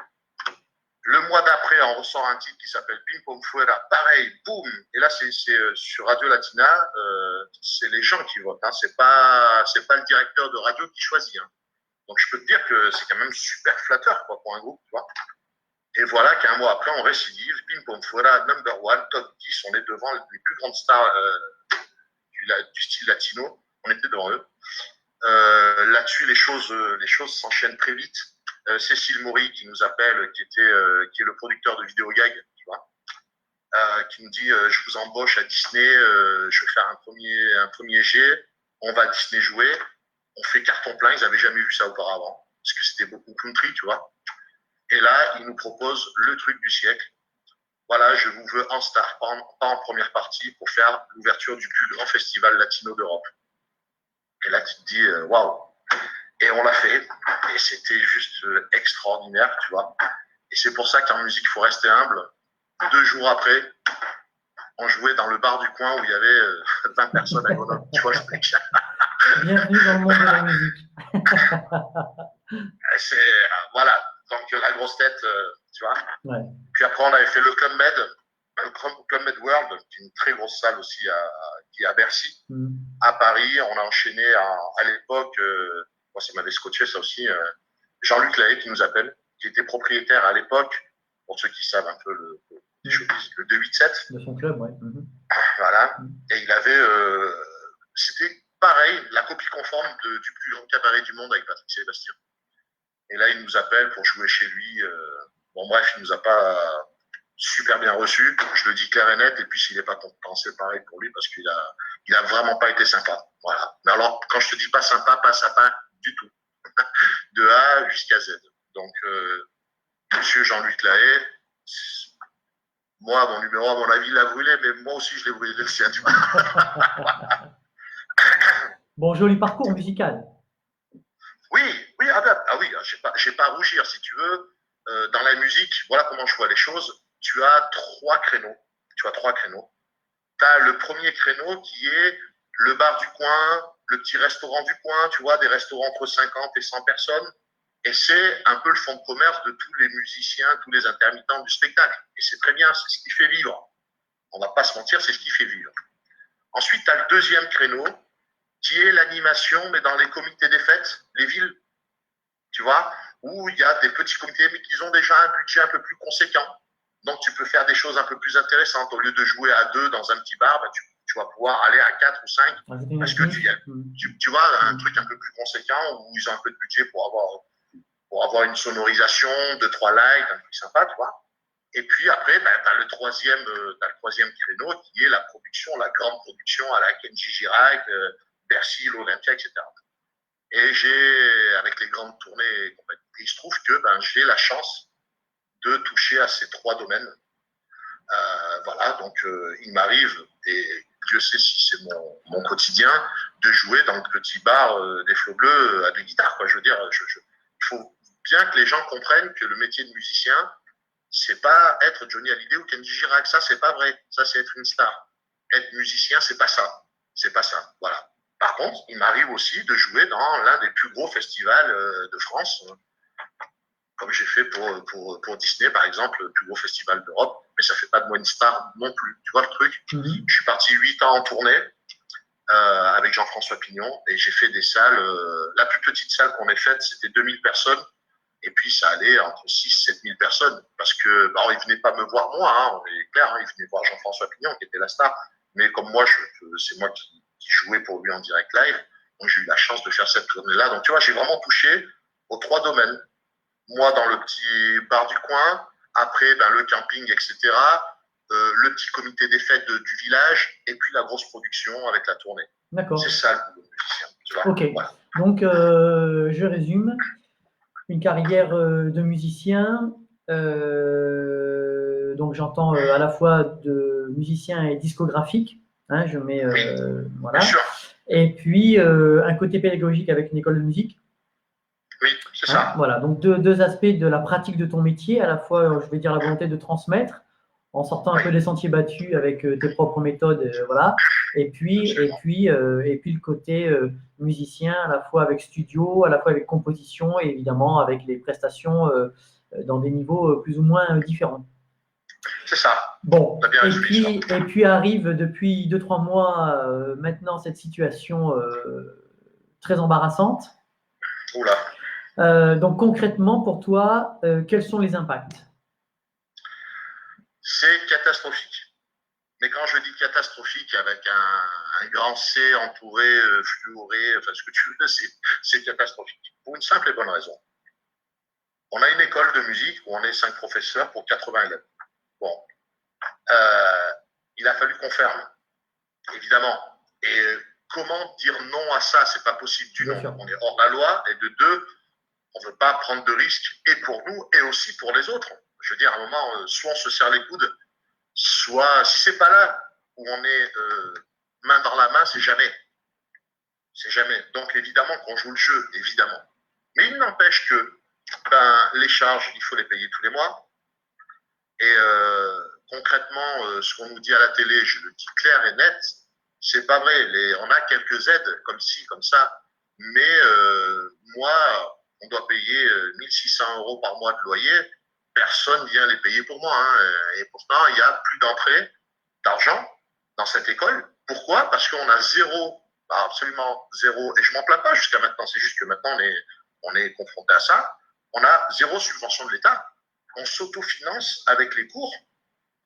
Le mois d'après, on ressort un titre qui s'appelle Pim Pom Fuera. Pareil, boum. Et là, c'est sur Radio Latina, c'est les gens qui votent. Hein. C'est pas le directeur de radio qui choisit. Hein. Donc, je peux te dire que c'est quand même super flatteur quoi, pour un groupe, tu vois. Et voilà qu'un mois après, on récidive. Pim Pom Fuera, number 1, top 10. On est devant les plus grandes stars du style latino. On était devant eux. Là-dessus, les choses s'enchaînent très vite. Cécile Maury qui nous appelle, qui est le producteur de Vidéo Gag, tu vois, qui nous dit je vous embauche à Disney, je vais faire un premier jet, on va à Disney jouer, on fait carton plein, ils n'avaient jamais vu ça auparavant, parce que c'était beaucoup country, tu vois. Et là, ils nous proposent le truc du siècle. Voilà, je vous veux en star, pas en première partie, pour faire l'ouverture du plus grand festival latino d'Europe. Et là, tu te dis waouh. Et on l'a fait, et c'était juste extraordinaire, tu vois. Et c'est pour ça qu'en musique, il faut rester humble. 2 jours après, on jouait dans le bar du coin où il y avait 20 personnes à Grenoble. Tu vois, je me dis. Bienvenue dans le monde de la musique. Voilà, donc la grosse tête, tu vois. Ouais. Puis après, on avait fait le Club Med World, qui est une très grosse salle aussi qui est à Bercy, à Paris. On a enchaîné à l'époque. Moi, ça m'avait scotché, ça aussi. Jean-Luc Lahaye qui nous appelle, qui était propriétaire à l'époque, pour ceux qui savent un peu le 287. De son club, ouais. Voilà. Et il avait. C'était pareil, la copie conforme du plus grand cabaret du monde avec Patrick Sébastien. Et là, il nous appelle pour jouer chez lui. Bon, bref, il nous a pas super bien reçus. Je le dis clair et net. Et puis, s'il n'est pas content, c'est pareil pour lui parce qu'il a vraiment pas été sympa. Voilà. Mais alors, quand je te dis pas sympa du tout. De A jusqu'à Z. Donc, monsieur Jean-Luc Lahaye, Non, à mon avis, il l'a brûlé, mais moi aussi, je l'ai brûlé le sien, tu vois. Bon, joli parcours musical. Oui, oui, ah oui, j'ai pas à rougir, si tu veux. Dans la musique, voilà comment je vois les choses. Tu as trois créneaux. Tu as trois créneaux. Tu as le premier créneau qui est le bar du coin, le petit restaurant du coin, tu vois, des restaurants entre 50 et 100 personnes. Et c'est un peu le fonds de commerce de tous les musiciens, tous les intermittents du spectacle. Et c'est très bien, c'est ce qui fait vivre. On va pas se mentir, c'est ce qui fait vivre. Ensuite, tu as le deuxième créneau, qui est l'animation, mais dans les comités des fêtes, les villes, tu vois, où il y a des petits comités, mais qui ont déjà un budget un peu plus conséquent. Donc, tu peux faire des choses un peu plus intéressantes. Au lieu de jouer à 2 dans un petit bar, bah, tu vas pouvoir aller à 4 ou 5 parce que tu vois, un truc un peu plus conséquent où ils ont un peu de budget pour avoir une sonorisation, 2-3 lights, un truc sympa, tu vois. Et puis après, bah, tu as le troisième créneau qui est la production, la grande production à la Kenji Girac, Bercy, l'Olympia, etc. Et avec les grandes tournées, il se trouve que j'ai la chance de toucher à ces trois domaines. Voilà, donc il m'arrive, et Dieu sait si c'est mon quotidien, de jouer dans le petit bar des Flots Bleus à des guitares, quoi. Je veux dire, il faut bien que les gens comprennent que le métier de musicien, c'est pas être Johnny Hallyday ou Kenji Girac. Ça, c'est pas vrai. Ça, c'est être une star. Être musicien, c'est pas ça. C'est pas ça. Voilà. Par contre, il m'arrive aussi de jouer dans l'un des plus gros festivals de France, comme j'ai fait pour Disney, par exemple, le plus gros festival d'Europe. Mais ça fait pas de moi une star non plus. Tu vois le truc? Je suis parti 8 ans en tournée avec Jean-François Pignon et j'ai fait des salles. La plus petite salle qu'on ait faite, c'était 2000 personnes. Et puis, ça allait entre 6 000 et 7 000 personnes. Parce que, ils venaient pas me voir moi, hein, on est clair, hein, ils venaient voir Jean-François Pignon, qui était la star. Mais comme moi, c'est moi qui jouais pour lui en direct live. Donc, j'ai eu la chance de faire cette tournée-là. Donc, tu vois, j'ai vraiment touché aux trois domaines. Moi, dans le petit bar du coin. Après, le camping, etc. Le petit comité des fêtes du village. Et puis, la grosse production avec la tournée. D'accord. C'est ça, le boulot de musicien. Tu vois, ok. voilà. Donc, je résume. Une carrière de musicien, donc j'entends à la fois de musicien et discographique, hein, je mets voilà. Bien sûr. Et puis un côté pédagogique avec une école de musique. Oui, c'est ça. Voilà, donc deux aspects de la pratique de ton métier, à la fois, je vais dire, la volonté de transmettre, en sortant un peu des sentiers battus avec tes propres méthodes, voilà. Et puis le côté musicien, à la fois avec studio, à la fois avec composition et évidemment avec les prestations dans des niveaux plus ou moins différents. C'est ça. Bon, et puis arrive depuis 2-3 mois maintenant cette situation très embarrassante. Oula. Donc concrètement, pour toi, quels sont les impacts? C'est catastrophique. Mais quand je dis catastrophique avec un grand C entouré, fluoré, enfin ce que tu veux, c'est catastrophique. Pour une simple et bonne raison. On a une école de musique où on est 5 professeurs pour 80 élèves. Bon. Il a fallu qu'on ferme, évidemment. Et comment dire non à ça? C'est pas possible. D'une, on est hors la loi, et de deux, on ne veut pas prendre de risques, et pour nous, et aussi pour les autres. Je veux dire, à un moment, soit on se serre les coudes, soit, si c'est pas là où on est main dans la main, c'est jamais. C'est jamais. Donc, évidemment qu'on joue le jeu, évidemment. Mais il n'empêche que les charges, il faut les payer tous les mois. Et concrètement, ce qu'on nous dit à la télé, je le dis clair et net, c'est pas vrai. On a quelques aides, comme ci, comme ça. Mais moi, on doit payer 1600 € par mois de loyer. Personne vient les payer pour moi. Hein. Et pourtant, il y a plus d'entrée d'argent dans cette école. Pourquoi? Parce qu'on a absolument zéro, et je m'en plains pas jusqu'à maintenant, c'est juste que maintenant on est confronté à ça. On a zéro subvention de l'État. On s'autofinance avec les cours.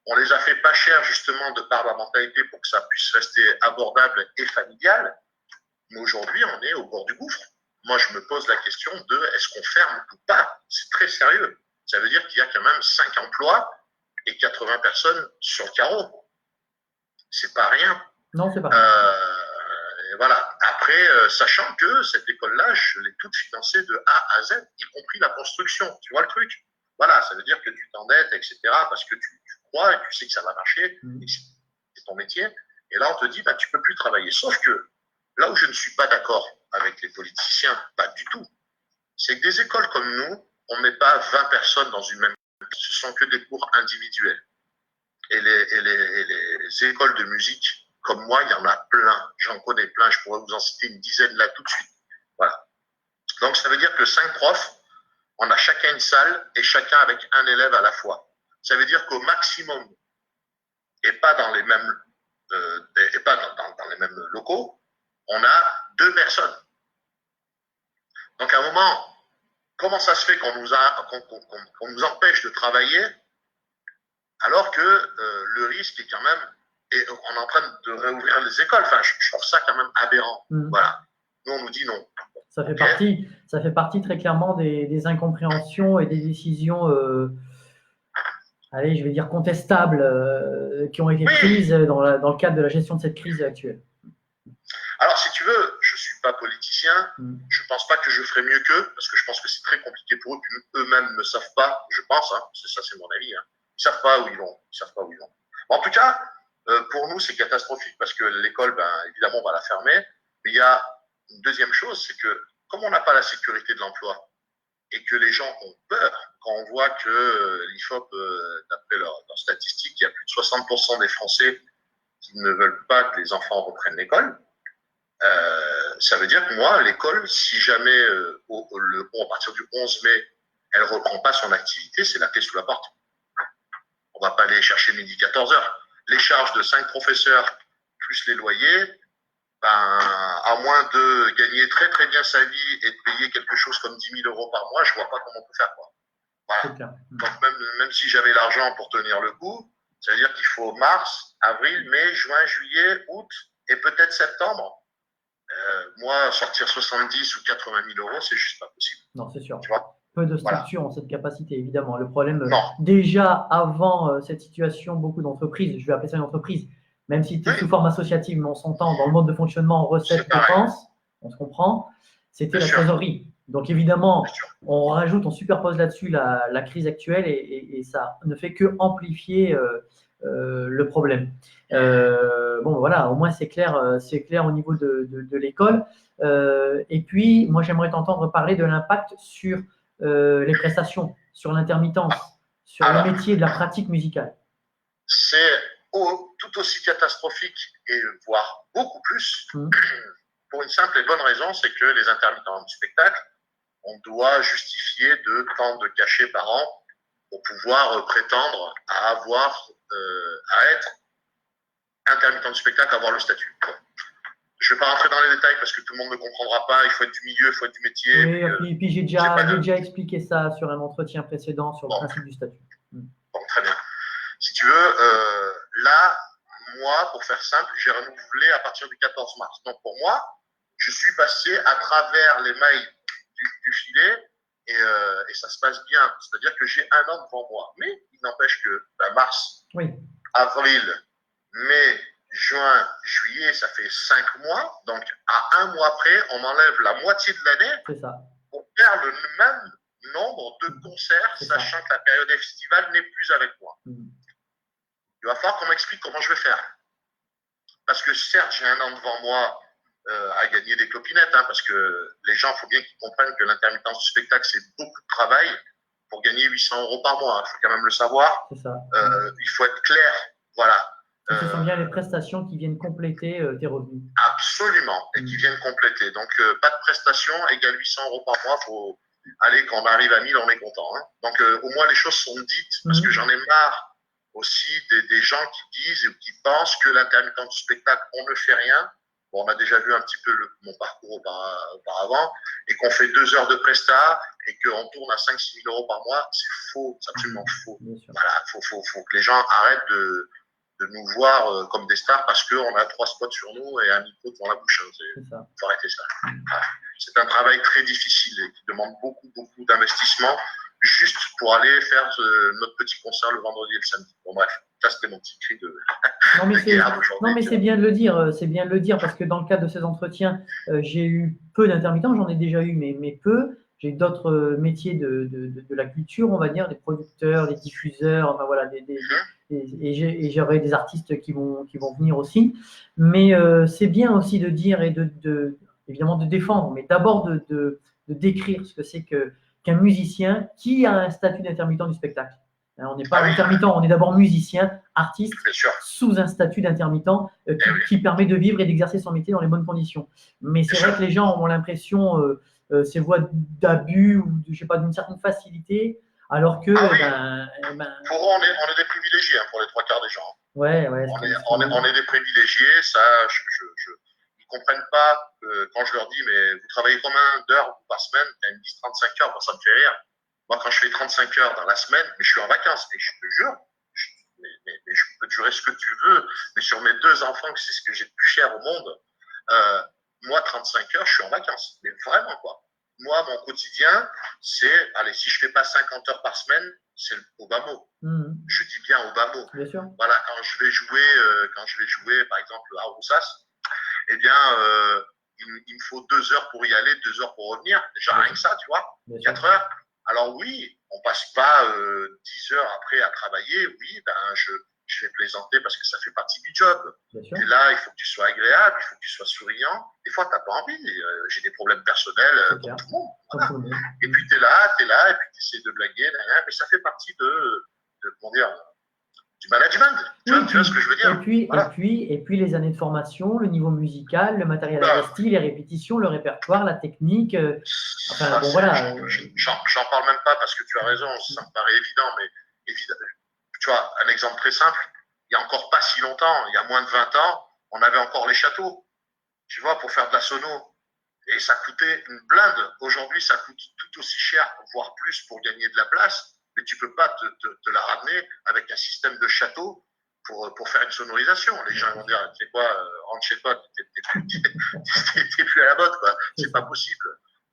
On les a fait pas cher justement de par la mentalité pour que ça puisse rester abordable et familial. Mais aujourd'hui, on est au bord du gouffre. Moi, je me pose la question de est-ce qu'on ferme ou pas? C'est très sérieux. Ça veut dire qu'il y a quand même 5 emplois et 80 personnes sur le carreau. C'est pas rien. Non, c'est pas rien. Voilà. Après, sachant que cette école-là, je l'ai toute financée de A à Z, y compris la construction. Tu vois le truc? Voilà, ça veut dire que tu t'endettes, etc., parce que tu crois et tu sais que ça va marcher, et c'est ton métier. Et là, on te dit, bah, tu peux plus travailler. Sauf que là où je ne suis pas d'accord avec les politiciens, pas du tout, c'est que des écoles comme nous, on ne met pas 20 personnes dans une même classe. Ce sont que des cours individuels. Et les écoles de musique, comme moi, il y en a plein. J'en connais plein. Je pourrais vous en citer une dizaine là tout de suite. Voilà. Donc, ça veut dire que 5 profs, on a chacun une salle et chacun avec un élève à la fois. Ça veut dire qu'au maximum, et pas dans les mêmes, dans les mêmes locaux, on a 2 personnes. Donc, à un moment, comment ça se fait qu'on nous empêche de travailler alors que le risque est quand même, et on est en train de réouvrir les écoles. Enfin, je trouve ça quand même aberrant. Voilà. Nous, on nous dit non. Ça fait partie très clairement des incompréhensions et des décisions, allez, je vais dire contestables, qui ont été prises dans le cadre de la gestion de cette crise actuelle. Alors, si tu veux, je ne suis pas politicien. Je ne pense pas que je ferais mieux qu'eux, parce que je pense que c'est très compliqué pour eux, puis eux-mêmes ne savent pas, je pense, hein, ça c'est mon avis, hein. Ils ne savent pas où ils vont. En tout cas, pour nous, c'est catastrophique, parce que l'école, ben, évidemment, on va la fermer. Mais il y a une deuxième chose, c'est que comme on n'a pas la sécurité de l'emploi, et que les gens ont peur, quand on voit que l'IFOP, d'après leurs statistiques, il y a plus de 60% des Français qui ne veulent pas que les enfants reprennent l'école. Ça veut dire que moi, l'école, si jamais à partir du 11 mai, elle ne reprend pas son activité, c'est la clé sous la porte. On ne va pas aller chercher midi 14 heures. Les charges de 5 professeurs plus les loyers, ben, à moins de gagner très très bien sa vie et de payer quelque chose comme 10 000 euros par mois, je ne vois pas comment on peut faire, quoi. Voilà. Donc même si j'avais l'argent pour tenir le coup, ça veut dire qu'il faut mars, avril, mai, juin, juillet, août et peut-être septembre. Moi, sortir 70 ou 80 000 euros, c'est juste pas possible. Non, c'est sûr. Tu vois, peu de structures ont cette capacité, évidemment. Le problème, déjà avant cette situation, beaucoup d'entreprises, je vais appeler ça une entreprise, même si tu es sous forme associative, mais on s'entend, dans le mode de fonctionnement, en recettes, dépenses, on se comprend, c'était la trésorerie. Donc évidemment, on rajoute, on superpose là-dessus la crise actuelle et ça ne fait que amplifier le problème. Bon, voilà, au moins c'est clair au niveau de l'école. Et puis, moi, j'aimerais t'entendre parler de l'impact sur les prestations, sur l'intermittence, sur le métier de la pratique musicale. C'est tout aussi catastrophique et voire beaucoup plus pour une simple et bonne raison, c'est que les intermittents du spectacle, on doit justifier de tant de cachets par an pour pouvoir prétendre à être intermittent du spectacle, avoir le statut. Je ne vais pas rentrer dans les détails parce que tout le monde ne comprendra pas. Il faut être du milieu, il faut être du métier. Oui, et puis j'ai déjà expliqué ça sur un entretien précédent sur le principe du statut. Bon, très bien. Si tu veux, là, moi, pour faire simple, j'ai renouvelé à partir du 14 mars. Donc pour moi, je suis passé à travers les mailles du filet et ça se passe bien. C'est-à-dire que j'ai un an devant moi. Mais il n'empêche que mars, avril, mai, juin, juillet, ça fait 5 mois. Donc, à un mois près, on enlève la moitié de l'année pour faire le même nombre de concerts, sachant que la période estivale n'est plus avec moi. Il va falloir qu'on m'explique comment je vais faire. Parce que certes, j'ai un an devant moi à gagner des clopinettes, hein, parce que les gens, il faut bien qu'ils comprennent que l'intermittence du spectacle, c'est beaucoup de travail pour gagner 800 euros par mois. Il faut quand même le savoir. Il faut être clair. Voilà. Ce sont bien les prestations qui viennent compléter tes revenus. Absolument, et qui viennent compléter. Donc, pas de prestations égale 800 euros par mois. Faut aller, quand on arrive à 1000, on est content. Hein. Donc, au moins, les choses sont dites, parce que j'en ai marre aussi des gens qui disent ou qui pensent que l'intermittent du spectacle, on ne fait rien. Bon, on a déjà vu un petit peu mon parcours auparavant, et qu'on fait 2 heures de presta et qu'on tourne à 5-6 000 euros par mois. C'est faux, c'est absolument faux. Voilà, faut que les gens arrêtent de nous voir comme des stars parce qu'on a 3 spots sur nous et un micro devant la bouche. Il faut arrêter ça. C'est un travail très difficile et qui demande beaucoup d'investissement juste pour aller faire notre petit concert le vendredi et le samedi. Bon bref, ça c'était mon petit cri de guerre d'aujourd'hui. Non mais c'est bien de le dire, parce que dans le cadre de ces entretiens, j'ai eu peu d'intermittents, j'en ai déjà eu mais peu. j'ai d'autres métiers de la culture, on va dire, des producteurs, des diffuseurs, enfin voilà, et j'aurai des artistes qui vont venir aussi. Mais c'est bien aussi de dire et évidemment de défendre, mais d'abord de décrire ce que c'est qu'un musicien qui a un statut d'intermittent du spectacle. On n'est pas intermittent, on est d'abord musicien, artiste, sous un statut d'intermittent qui permet de vivre et d'exercer son métier dans les bonnes conditions. Mais c'est vrai que les gens ont l'impression, ces voies d'abus ou je sais pas, d'une certaine facilité, alors que pour eux, on est des privilégiés pour les trois quarts des gens. Ouais, on est des privilégiés, ça, ils ne comprennent pas quand je leur dis, mais vous travaillez combien d'heures par semaine? Ils me disent 35 heures, moi ça me fait rire. Moi, quand je fais 35 heures dans la semaine, mais je suis en vacances, et je te jure, mais je peux te jurer ce que tu veux, mais sur mes 2 enfants, que c'est ce que j'ai de plus cher au monde, moi, 35 heures, je suis en vacances. Mais vraiment, quoi. Moi, mon quotidien, c'est, allez, si je fais pas 50 heures par semaine, c'est au bas mot. Je dis bien au bas mot. Bien sûr. Voilà, quand je vais jouer, par exemple, à Roussas, eh bien, il me faut 2 heures pour y aller, 2 heures pour revenir. Déjà, rien que ça, tu vois. 4 heures. Alors oui, on passe pas 10 heures après à travailler. Oui, je vais plaisanter parce que ça fait partie du job. Et là, il faut que tu sois agréable, il faut que tu sois souriant. Des fois, tu n'as pas envie. J'ai des problèmes personnels comme tout le monde. Voilà. Et puis, tu es là, et puis tu essaies de blaguer. Mais ça fait partie comment dire, du management. Tu vois ce que je veux dire? Et puis, les années de formation, le niveau musical, le matériel investi, les répétitions, le répertoire, la technique. Enfin, bon, voilà. J'en parle même pas parce que tu as raison, ça me paraît évident, mais tu vois, un exemple très simple, il n'y a encore pas si longtemps, il y a moins de 20 ans, on avait encore les châteaux, tu vois, pour faire de la sono. Et ça coûtait une blinde. Aujourd'hui, ça coûte tout aussi cher, voire plus, pour gagner de la place, mais tu peux pas te la ramener avec un système de château pour faire une sonorisation. Les gens vont dire, tu sais quoi, rentre chez toi, t'es plus à la mode, quoi. C'est pas possible.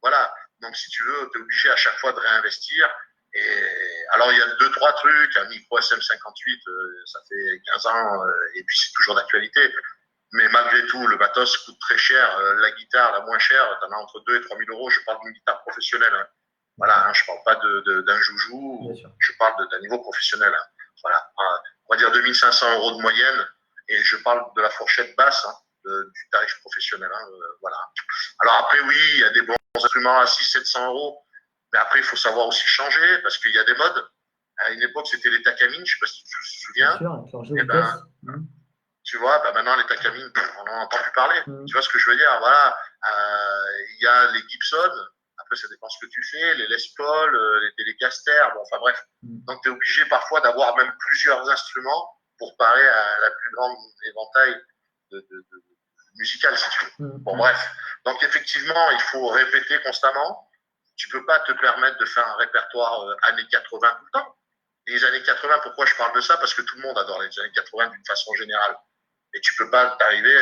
Voilà. Donc, si tu veux, tu es obligé à chaque fois de réinvestir. Et alors, il y a 2-3 trucs. Un micro SM58, ça fait 15 ans, et puis c'est toujours d'actualité. Mais malgré tout, le matos coûte très cher. La guitare, la moins chère, tu en as entre 2 et 3 000 euros. Je parle d'une guitare professionnelle. Hein. Voilà, hein, je parle pas d'un joujou. Je parle d'un niveau professionnel. Hein. Voilà. On va dire 2 500 euros de moyenne. Et je parle de la fourchette basse, hein, du tarif professionnel. Hein, voilà. Alors après, oui, il y a des bons instruments à 600-700 euros. Mais après, il faut savoir aussi changer parce qu'il y a des modes. À une époque, c'était les Takamine, je ne sais pas si tu te souviens. Bien sûr, tu vois, bah maintenant, les Takamine, on n'en entend plus parler. Tu vois ce que je veux dire? Voilà. Il y a les Gibson. Après, ça dépend ce que tu fais. Les Les Paul, les Telecaster. Bon, enfin bref. Donc, tu es obligé parfois d'avoir même plusieurs instruments pour parer à la plus grande éventail musical, si tu veux. Bon, bref. Donc, effectivement, il faut répéter constamment. Tu peux pas te permettre de faire un répertoire années 80 tout le temps. Les années 80, pourquoi je parle de ça? Parce que tout le monde adore les années 80 d'une façon générale. Et tu peux pas t'arriver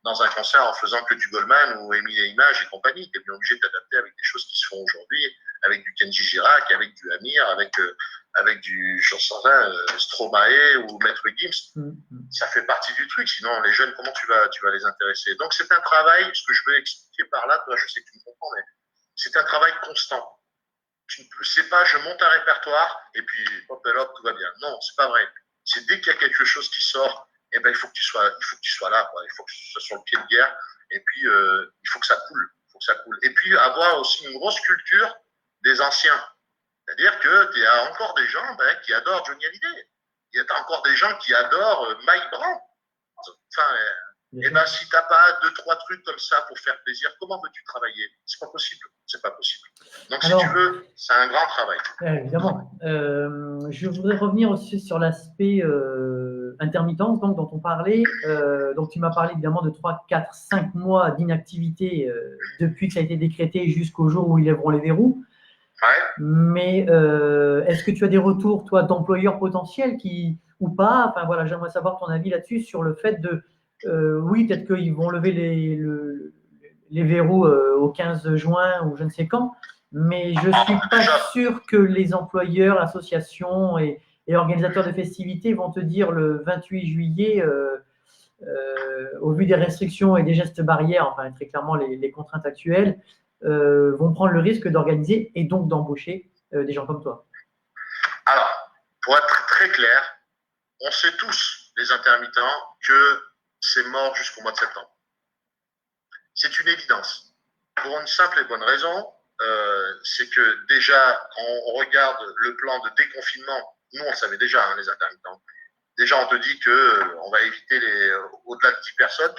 dans un concert en faisant que du Goldman ou Émile et Images et compagnie. Tu es bien obligé de t'adapter avec des choses qui se font aujourd'hui, avec du Kenji Girac, avec du Amir, avec du Stromae ou Maître Gims. Ça fait partie du truc. Sinon, les jeunes, comment tu vas les intéresser? Donc, c'est un travail, ce que je veux expliquer par là, toi, je sais que tu me comprends, mais c'est un travail constant. Tu ne sais pas, je monte un répertoire et puis hop et hop, tout va bien. Non, c'est pas vrai. C'est dès qu'il y a quelque chose qui sort, eh ben, il faut que tu sois là, quoi. Il faut que tu sois sur le pied de guerre et puis il faut que ça coule. Et puis avoir aussi une grosse culture des anciens. C'est-à-dire que tu as encore des gens qui adorent Johnny Hallyday. Il y a encore des gens qui adorent Mike Brand. Enfin, et ben, si tu n'as pas 2-3 trucs comme ça pour faire plaisir, comment veux-tu travailler? C'est pas possible. Donc, si tu veux, c'est un grand travail. Évidemment. Je voudrais revenir aussi sur l'aspect intermittence dont on parlait. Donc, tu m'as parlé évidemment de 3, 4, 5 mois d'inactivité depuis que ça a été décrété jusqu'au jour où ils lèveront les verrous. Ouais. Mais est-ce que tu as des retours, toi, d'employeurs potentiels ou pas? Enfin, voilà, j'aimerais savoir ton avis là-dessus sur le fait de oui, peut-être qu'ils vont lever les verrous au 15 juin ou je ne sais quand, mais je ne suis pas sûr que les employeurs, associations et organisateurs de festivités vont te dire le 28 juillet, au vu des restrictions et des gestes barrières, enfin très clairement les contraintes actuelles, vont prendre le risque d'organiser et donc d'embaucher des gens comme toi? Alors, pour être très clair, on sait tous, les intermittents, que c'est mort jusqu'au mois de septembre. C'est une évidence. Pour une simple et bonne raison, c'est que déjà, quand on regarde le plan de déconfinement, nous on le savait déjà, hein, les intermittents. Déjà, on te dit que on va éviter au-delà de 10 personnes.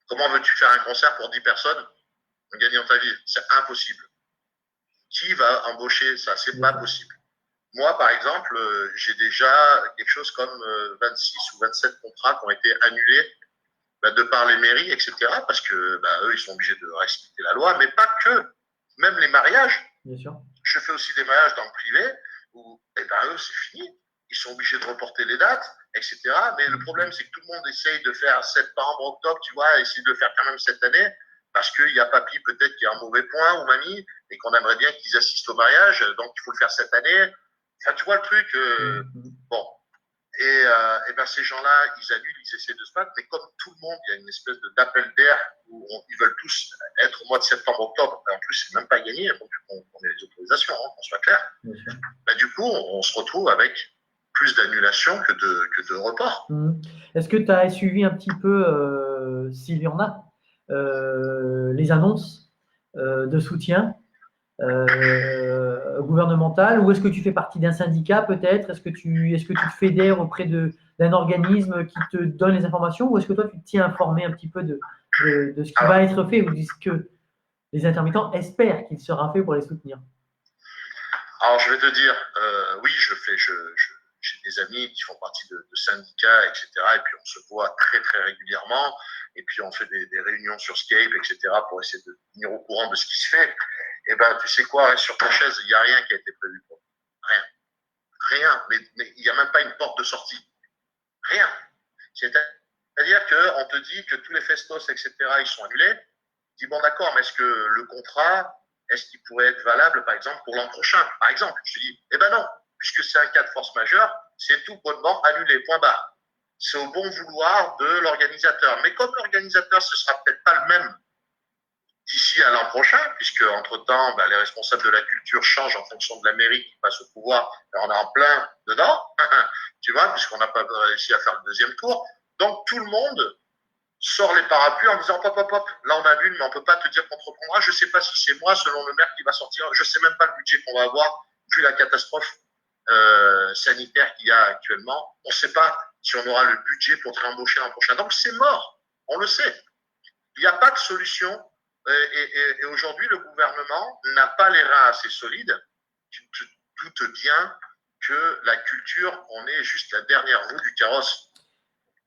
Comment veux-tu faire un concert pour 10 personnes en gagnant ta vie? C'est impossible. Qui va embaucher ça? C'est pas possible. Moi, par exemple, j'ai déjà quelque chose comme 26 ou 27 contrats qui ont été annulés de par les mairies, etc. Parce que eux, ils sont obligés de respecter la loi, mais pas que. Même les mariages. Bien sûr. Je fais aussi des mariages dans le privé où, eux, c'est fini. Ils sont obligés de reporter les dates, etc. Mais le problème, c'est que tout le monde essaye de faire septembre, octobre, tu vois, essayer de le faire quand même cette année, parce qu'il y a papy peut-être qui a un mauvais point, ou mamie, et qu'on aimerait bien qu'ils assistent au mariage, donc il faut le faire cette année. Enfin, tu vois le truc, bon. Et ces gens-là, ils annulent, ils essaient de se battre, mais comme tout le monde, il y a une espèce d'appel d'air où ils veulent tous être au mois de septembre, octobre, et en plus, c'est même pas gagné, donc on ait les autorisations, hein, qu'on soit clair. Du coup, on se retrouve avec plus d'annulations que de reports. Est-ce que tu as suivi un petit peu, s'il y en a, les annonces de soutien gouvernemental, ou est-ce que tu fais partie d'un syndicat peut-être? Est-ce que tu te fédères auprès d'un organisme qui te donne les informations, ou est-ce que toi tu te tiens informé un petit peu de ce qui va être fait, ou de ce que les intermittents espèrent qu'il sera fait pour les soutenir? Alors je vais te dire, oui, j'ai des amis qui font partie de syndicats, etc. Et puis on se voit très très régulièrement. Et puis on fait des réunions sur Skype, etc. pour essayer de tenir au courant de ce qui se fait. Et tu sais quoi, reste sur ta chaise, il n'y a rien qui a été prévu pour rien. Rien. Mais il n'y a même pas une porte de sortie. Rien. C'est-à-dire qu'on te dit que tous les festos, etc., ils sont annulés. Tu dis, bon d'accord, mais est-ce que le contrat, est-ce qu'il pourrait être valable, par exemple, pour l'an prochain? Par exemple, je te dis, non, puisque c'est un cas de force majeure, c'est tout bonnement annulé, point barre. C'est au bon vouloir de l'organisateur. Mais comme l'organisateur, ce sera peut-être pas le même d'ici à l'an prochain, puisque entre-temps, les responsables de la culture changent en fonction de la mairie qui passe au pouvoir, et on est en plein dedans, tu vois, puisqu'on n'a pas réussi à faire le deuxième tour. Donc tout le monde sort les parapluies en disant hop, hop, hop, là on annule, mais on peut pas te dire qu'on te reprendra. Je sais pas si c'est moi, selon le maire, qui va sortir. Je sais même pas le budget qu'on va avoir, vu la catastrophe sanitaire qu'il y a actuellement. On sait pas si on aura le budget pour te réembaucher l'an prochain. Donc c'est mort, on le sait. Il n'y a pas de solution. Et aujourd'hui, le gouvernement n'a pas les reins assez solides. Tu te doutes bien que la culture, on est juste la dernière roue du carrosse.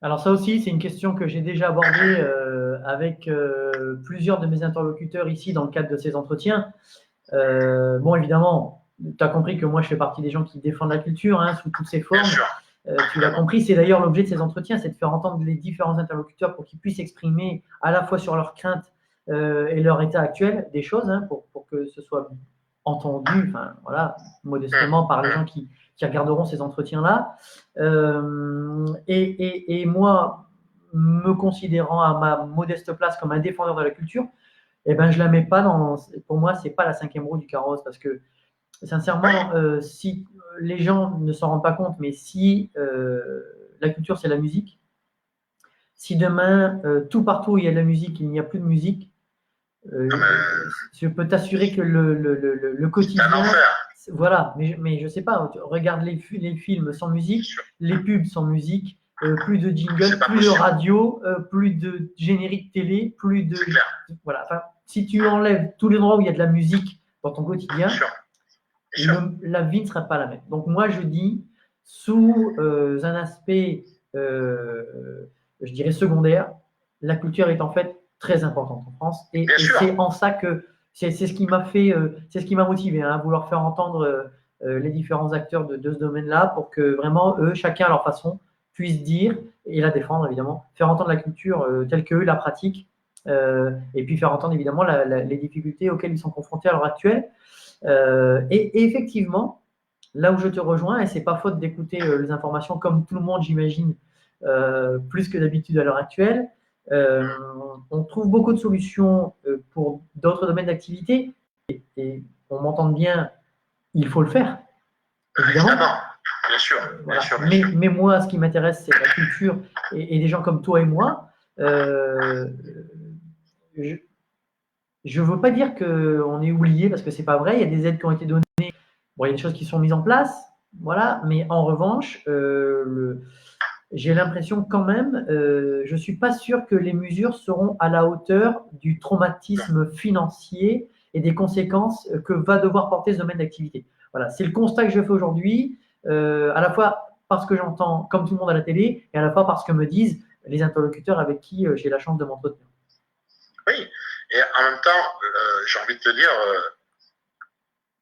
Alors ça aussi, c'est une question que j'ai déjà abordée avec plusieurs de mes interlocuteurs ici dans le cadre de ces entretiens. Bon, évidemment, tu as compris que moi, je fais partie des gens qui défendent la culture sous toutes ses formes. Bien sûr. Tu l'as compris, c'est d'ailleurs l'objet de ces entretiens, c'est de faire entendre les différents interlocuteurs pour qu'ils puissent exprimer à la fois sur leurs craintes et leur état actuel des choses, pour que ce soit entendu, modestement par les gens qui regarderont ces entretiens-là. Et moi, me considérant à ma modeste place comme un défendeur de la culture, je la mets pas pour moi, c'est pas la cinquième roue du carrosse, parce que sincèrement, si les gens ne s'en rendent pas compte, mais si la culture c'est la musique, si demain tout partout où il y a de la musique, il n'y a plus de musique, je peux t'assurer que le quotidien, voilà, mais je sais pas, regarde les films sans musique, les pubs sans musique, plus de jingle, plus de radio, plus de générique télé, plus de voilà. Enfin, si tu enlèves tous les endroits où il y a de la musique dans ton quotidien, la vie ne sera pas la même. Donc moi je dis, sous un aspect, je dirais secondaire, la culture est en fait très importante en France, et c'est en ça que c'est ce qui m'a fait, c'est ce qui m'a motivé à vouloir faire entendre les différents acteurs de ce domaine-là, pour que vraiment eux, chacun à leur façon, puissent dire et la défendre évidemment, faire entendre la culture telle qu'eux la pratiquent, et puis faire entendre évidemment les difficultés auxquelles ils sont confrontés à l'heure actuelle. Et effectivement, là où je te rejoins, et c'est pas faute d'écouter les informations comme tout le monde, j'imagine, plus que d'habitude à l'heure actuelle, on trouve beaucoup de solutions pour pour d'autres domaines d'activité. Et on m'entende bien, il faut le faire, évidemment. Bien sûr. Voilà. Bien sûr, bien sûr. Mais moi, ce qui m'intéresse, c'est la culture et des gens comme toi et moi. Je ne veux pas dire qu'on est oublié parce que ce n'est pas vrai. Il y a des aides qui ont été données. Bon, il y a des choses qui sont mises en place. Voilà. Mais en revanche, j'ai l'impression quand même, je ne suis pas sûr que les mesures seront à la hauteur du traumatisme financier et des conséquences que va devoir porter ce domaine d'activité. Voilà, c'est le constat que je fais aujourd'hui, à la fois parce que j'entends, comme tout le monde à la télé, et à la fois parce que me disent les interlocuteurs avec qui j'ai la chance de m'entretenir. Oui, et en même temps, j'ai envie de te dire,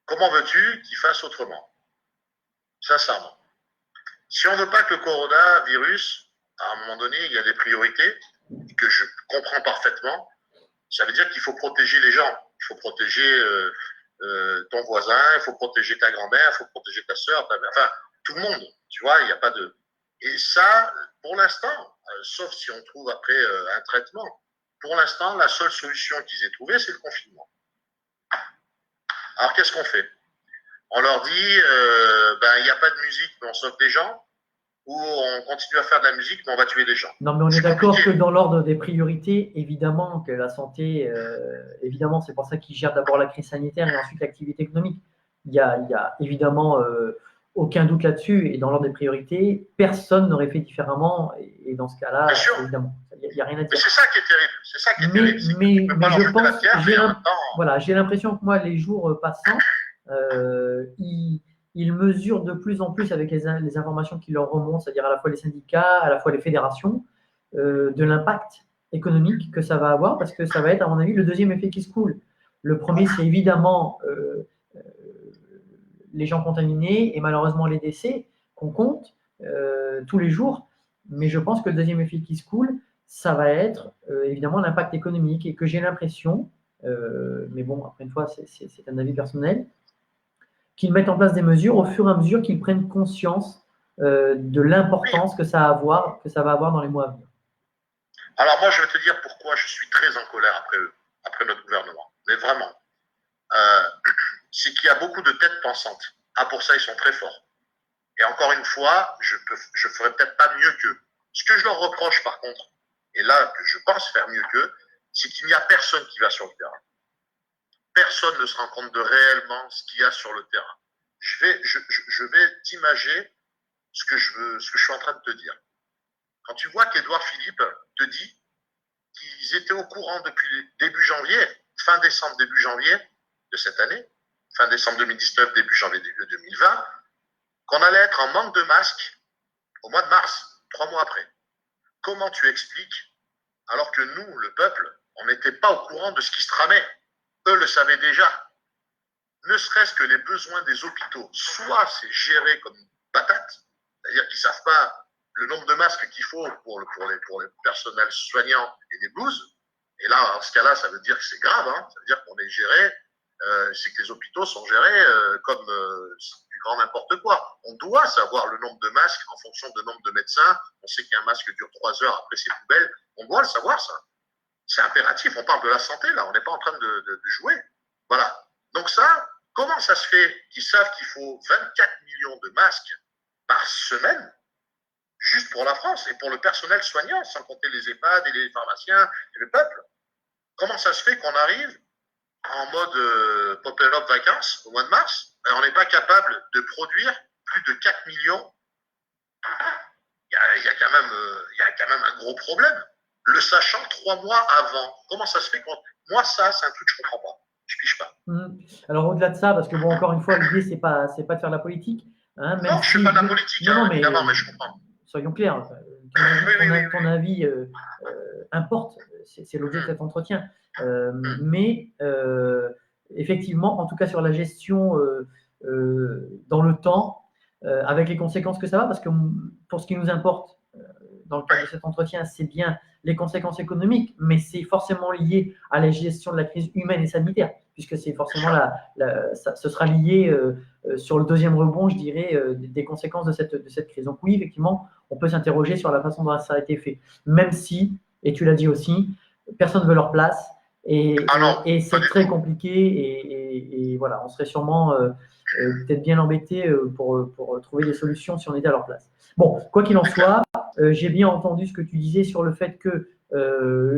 comment veux-tu qu'ils fassent autrement? Sincèrement. Si on ne veut pas que le coronavirus, à un moment donné, il y a des priorités que je comprends parfaitement, ça veut dire qu'il faut protéger les gens. Il faut protéger ton voisin, il faut protéger ta grand-mère, il faut protéger ta soeur, enfin, tout le monde. Tu vois, il n'y a pas de... Et ça, pour l'instant, sauf si on trouve après un traitement, pour l'instant, la seule solution qu'ils aient trouvée, c'est le confinement. Alors, qu'est-ce qu'on fait? On leur dit, il n'y a pas de musique, mais on sauve des gens, ou on continue à faire de la musique, mais on va tuer des gens. Non, mais on est d'accord que dans l'ordre des priorités, évidemment que la santé, évidemment, c'est pour ça qu'ils gèrent d'abord la crise sanitaire et ensuite l'activité économique. Il y a évidemment aucun doute là-dessus, et dans l'ordre des priorités, personne n'aurait fait différemment, et dans ce cas-là, évidemment, il n'y a rien à dire. Mais c'est ça qui est terrible. C'est ça qui est terrible. Mais je pense, j'ai l'impression que moi, les jours passant, ils mesurent de plus en plus avec les informations qui leur remontent, c'est-à-dire à la fois les syndicats, à la fois les fédérations, de l'impact économique que ça va avoir, parce que ça va être, à mon avis, le deuxième effet qui se coule. Le premier, c'est évidemment les gens contaminés et malheureusement les décès qu'on compte tous les jours. Mais je pense que le deuxième effet qui se coule, ça va être évidemment l'impact économique, et que j'ai l'impression, mais bon, après une fois, c'est un avis personnel, qu'ils mettent en place des mesures au fur et à mesure qu'ils prennent conscience de l'importance que ça va avoir dans les mois à venir. Alors moi, je vais te dire pourquoi je suis très en colère après eux, après notre gouvernement. Mais vraiment, c'est qu'il y a beaucoup de têtes pensantes. Ah, pour ça, ils sont très forts. Et encore une fois, je ferai peut-être pas mieux qu'eux. Ce que je leur reproche, par contre, et là, que je pense faire mieux qu'eux, c'est qu'il n'y a personne qui va sur le terrain. Personne ne se rend compte de réellement ce qu'il y a sur le terrain. Je vais t'imager ce que je suis en train de te dire. Quand tu vois qu'Édouard Philippe te dit qu'ils étaient au courant depuis début janvier, fin décembre, début janvier de cette année, fin décembre 2019, début janvier 2020, qu'on allait être en manque de masques au mois de mars, 3 mois après. Comment tu expliques, alors que nous, le peuple, on n'était pas au courant de ce qui se tramait? Eux le savaient déjà. Ne serait-ce que les besoins des hôpitaux, soit c'est géré comme une patate, c'est-à-dire qu'ils ne savent pas le nombre de masques qu'il faut pour les personnels soignants et des blouses. Et là, en ce cas-là, ça veut dire que c'est grave. Ça veut dire qu'on est géré, c'est que les hôpitaux sont gérés comme du grand n'importe quoi. On doit savoir le nombre de masques en fonction du nombre de médecins. On sait qu'un masque dure 3 heures, après c'est poubelle. On doit le savoir, ça. C'est impératif. On parle de la santé, là. On n'est pas en train de jouer. Voilà. Donc ça, comment ça se fait qu'ils savent qu'il faut 24 millions de masques par semaine, juste pour la France et pour le personnel soignant, sans compter les EHPAD et les pharmaciens et le peuple? Comment ça se fait qu'on arrive en mode pop-up vacances au mois de mars et on n'est pas capable de produire plus de 4 millions? Il y a quand même un gros problème. Le sachant 3 mois avant. Comment ça se fait qu'on... Moi, ça, c'est un truc que je ne comprends pas. Je ne pige pas. Alors, au-delà de ça, parce que, bon, encore une fois, l'idée, c'est pas de faire de la politique. Hein, même non, je ne fais pas de la politique, évidemment, mais je comprends. Soyons clairs. Ton avis importe. C'est l'objet de cet entretien. Mais, effectivement, en tout cas, sur la gestion dans le temps, avec les conséquences que ça va, parce que pour ce qui nous importe, dans le cadre de cet entretien, c'est bien les conséquences économiques, mais c'est forcément lié à la gestion de la crise humaine et sanitaire, puisque c'est forcément ce sera lié sur le deuxième rebond, je dirais, des conséquences de cette crise. Donc oui, effectivement, on peut s'interroger sur la façon dont ça a été fait, même si, et tu l'as dit aussi, personne ne veut leur place, Et c'est très compliqué. Et voilà, on serait sûrement peut-être bien embêté pour trouver des solutions si on était à leur place. Bon, quoi qu'il en soit, j'ai bien entendu ce que tu disais sur le fait que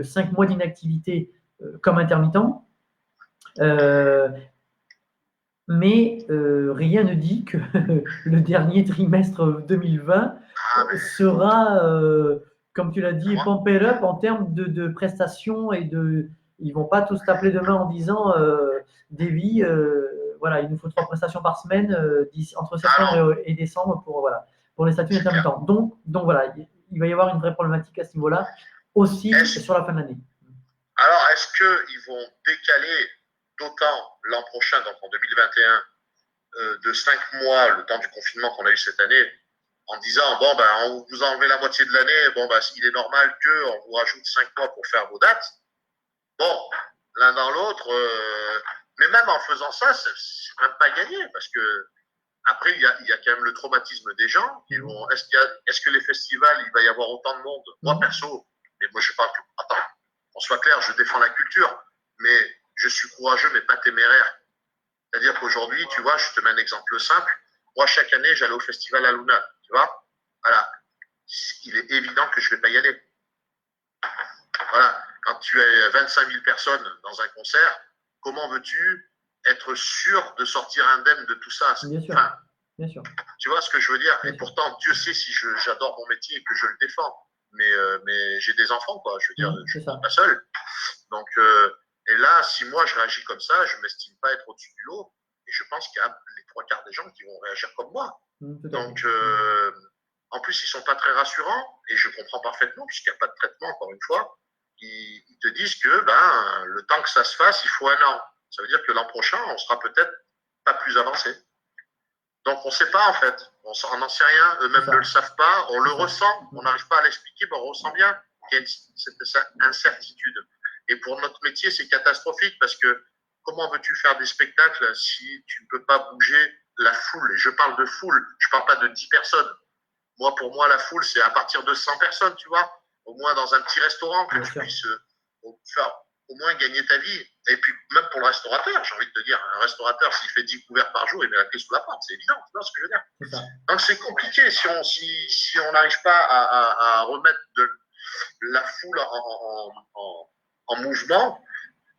5 mois d'inactivité comme intermittent, mais rien ne dit que le dernier trimestre 2020 sera, comme tu l'as dit, pump it up en termes de prestations et de. Ils vont pas tous t'appeler demain en disant Davy, voilà, il nous faut 3 prestations par semaine entre septembre et décembre pour les statuts intermittents. Donc voilà, il va y avoir une vraie problématique à ce niveau-là aussi sur la fin de l'année. Alors, est-ce qu'ils vont décaler d'autant l'an prochain, donc en 2021, de 5 mois, le temps du confinement qu'on a eu cette année, en disant, bon, ben, on vous a enlevé la moitié de l'année, bon, ben, il est normal qu'on vous rajoute 5 mois pour faire vos dates. Bon, l'un dans l'autre, mais même en faisant ça, c'est même pas gagné, parce que après, il y a quand même le traumatisme des gens qui vont, est-ce que les festivals, il va y avoir autant de monde? Moi, perso, mais moi, je parle que, attends, qu'on soit clair, je défends la culture, mais je suis courageux, mais pas téméraire. C'est-à-dire qu'aujourd'hui, tu vois, je te mets un exemple simple. Moi, chaque année, j'allais au festival à Luna, tu vois. Voilà. Il est évident que je ne vais pas y aller. Voilà. Quand tu as 25 000 personnes dans un concert, comment veux-tu être sûr de sortir indemne de tout ça? Bien sûr. Enfin, bien sûr. Tu vois ce que je veux dire? Et pourtant, Dieu sait si j'adore mon métier et que je le défends. Mais j'ai des enfants, quoi. Je veux dire, je ne suis pas seul. Donc, et là, si moi je réagis comme ça, je ne m'estime pas être au-dessus du lot. Et je pense qu'il y a les 3 quarts des gens qui vont réagir comme moi. Donc, en plus, ils ne sont pas très rassurants. Et je comprends parfaitement, puisqu'il n'y a pas de traitement, encore une fois. Ils te disent que le temps que ça se fasse, il faut 1 an. Ça veut dire que l'an prochain, on sera peut-être pas plus avancé. Donc, on ne sait pas, en fait. On n'en sait rien. Eux-mêmes ne le savent pas. On le ressent. On n'arrive pas à l'expliquer, mais on ressent bien qu'il y a cette incertitude. Et pour notre métier, c'est catastrophique parce que comment veux-tu faire des spectacles si tu ne peux pas bouger la foule? Et je parle de foule, je ne parle pas de 10 personnes. Moi, pour moi, la foule, c'est à partir de 100 personnes, tu vois. Au moins dans un petit restaurant, que tu puisses faire au moins gagner ta vie. Et puis, même pour le restaurateur, j'ai envie de te dire, un restaurateur, s'il fait 10 couverts par jour, il met la clé sous la porte. C'est évident, tu vois ce que je veux dire. Donc, c'est compliqué si on n'arrive pas à remettre la foule en mouvement,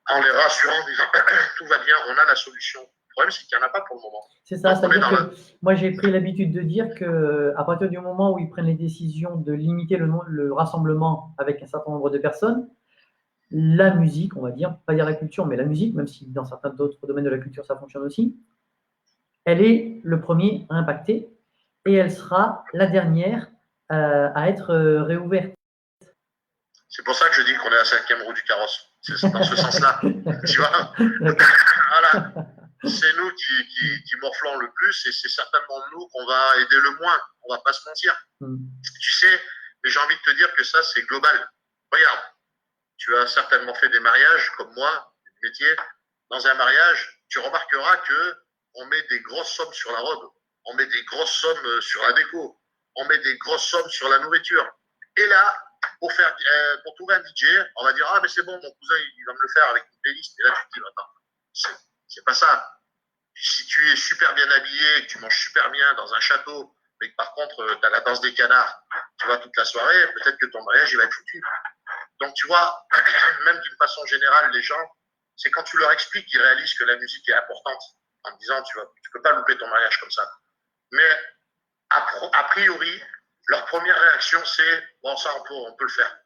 en les rassurant, en disant tout va bien, on a la solution. Le problème, c'est qu'il n'y en a pas pour le moment. C'est ça, c'est-à-dire que moi, j'ai pris l'habitude de dire qu'à partir du moment où ils prennent les décisions de limiter le rassemblement avec un certain nombre de personnes, la musique, on va dire, pas dire la culture, mais la musique, même si dans certains d'autres domaines de la culture, ça fonctionne aussi, elle est le premier à impacter et elle sera la dernière à être réouverte. C'est pour ça que je dis qu'on est à la 5e roue du carrosse. C'est dans ce sens-là. Tu vois? Voilà. C'est nous qui morflons le plus et c'est certainement nous qu'on va aider le moins. On va pas se mentir. Tu sais, mais j'ai envie de te dire que ça, c'est global. Regarde, tu as certainement fait des mariages comme moi, du métier. Dans un mariage, tu remarqueras qu'on met des grosses sommes sur la robe. On met des grosses sommes sur la déco. On met des grosses sommes sur la nourriture. Et là, pour trouver un DJ, on va dire ah mais c'est bon, mon cousin il va me le faire avec une playlist. Et là tu te dis attends, c'est pas ça. Si tu es super bien habillé, que tu manges super bien dans un château, mais que par contre tu as la danse des canards, tu vas toute la soirée, peut-être que ton mariage il va être foutu. Donc tu vois, même d'une façon générale, les gens, c'est quand tu leur expliques qu'ils réalisent que la musique est importante, en disant tu peux pas louper ton mariage comme ça. Mais a priori, leur première réaction, c'est bon, ça, on peut le faire.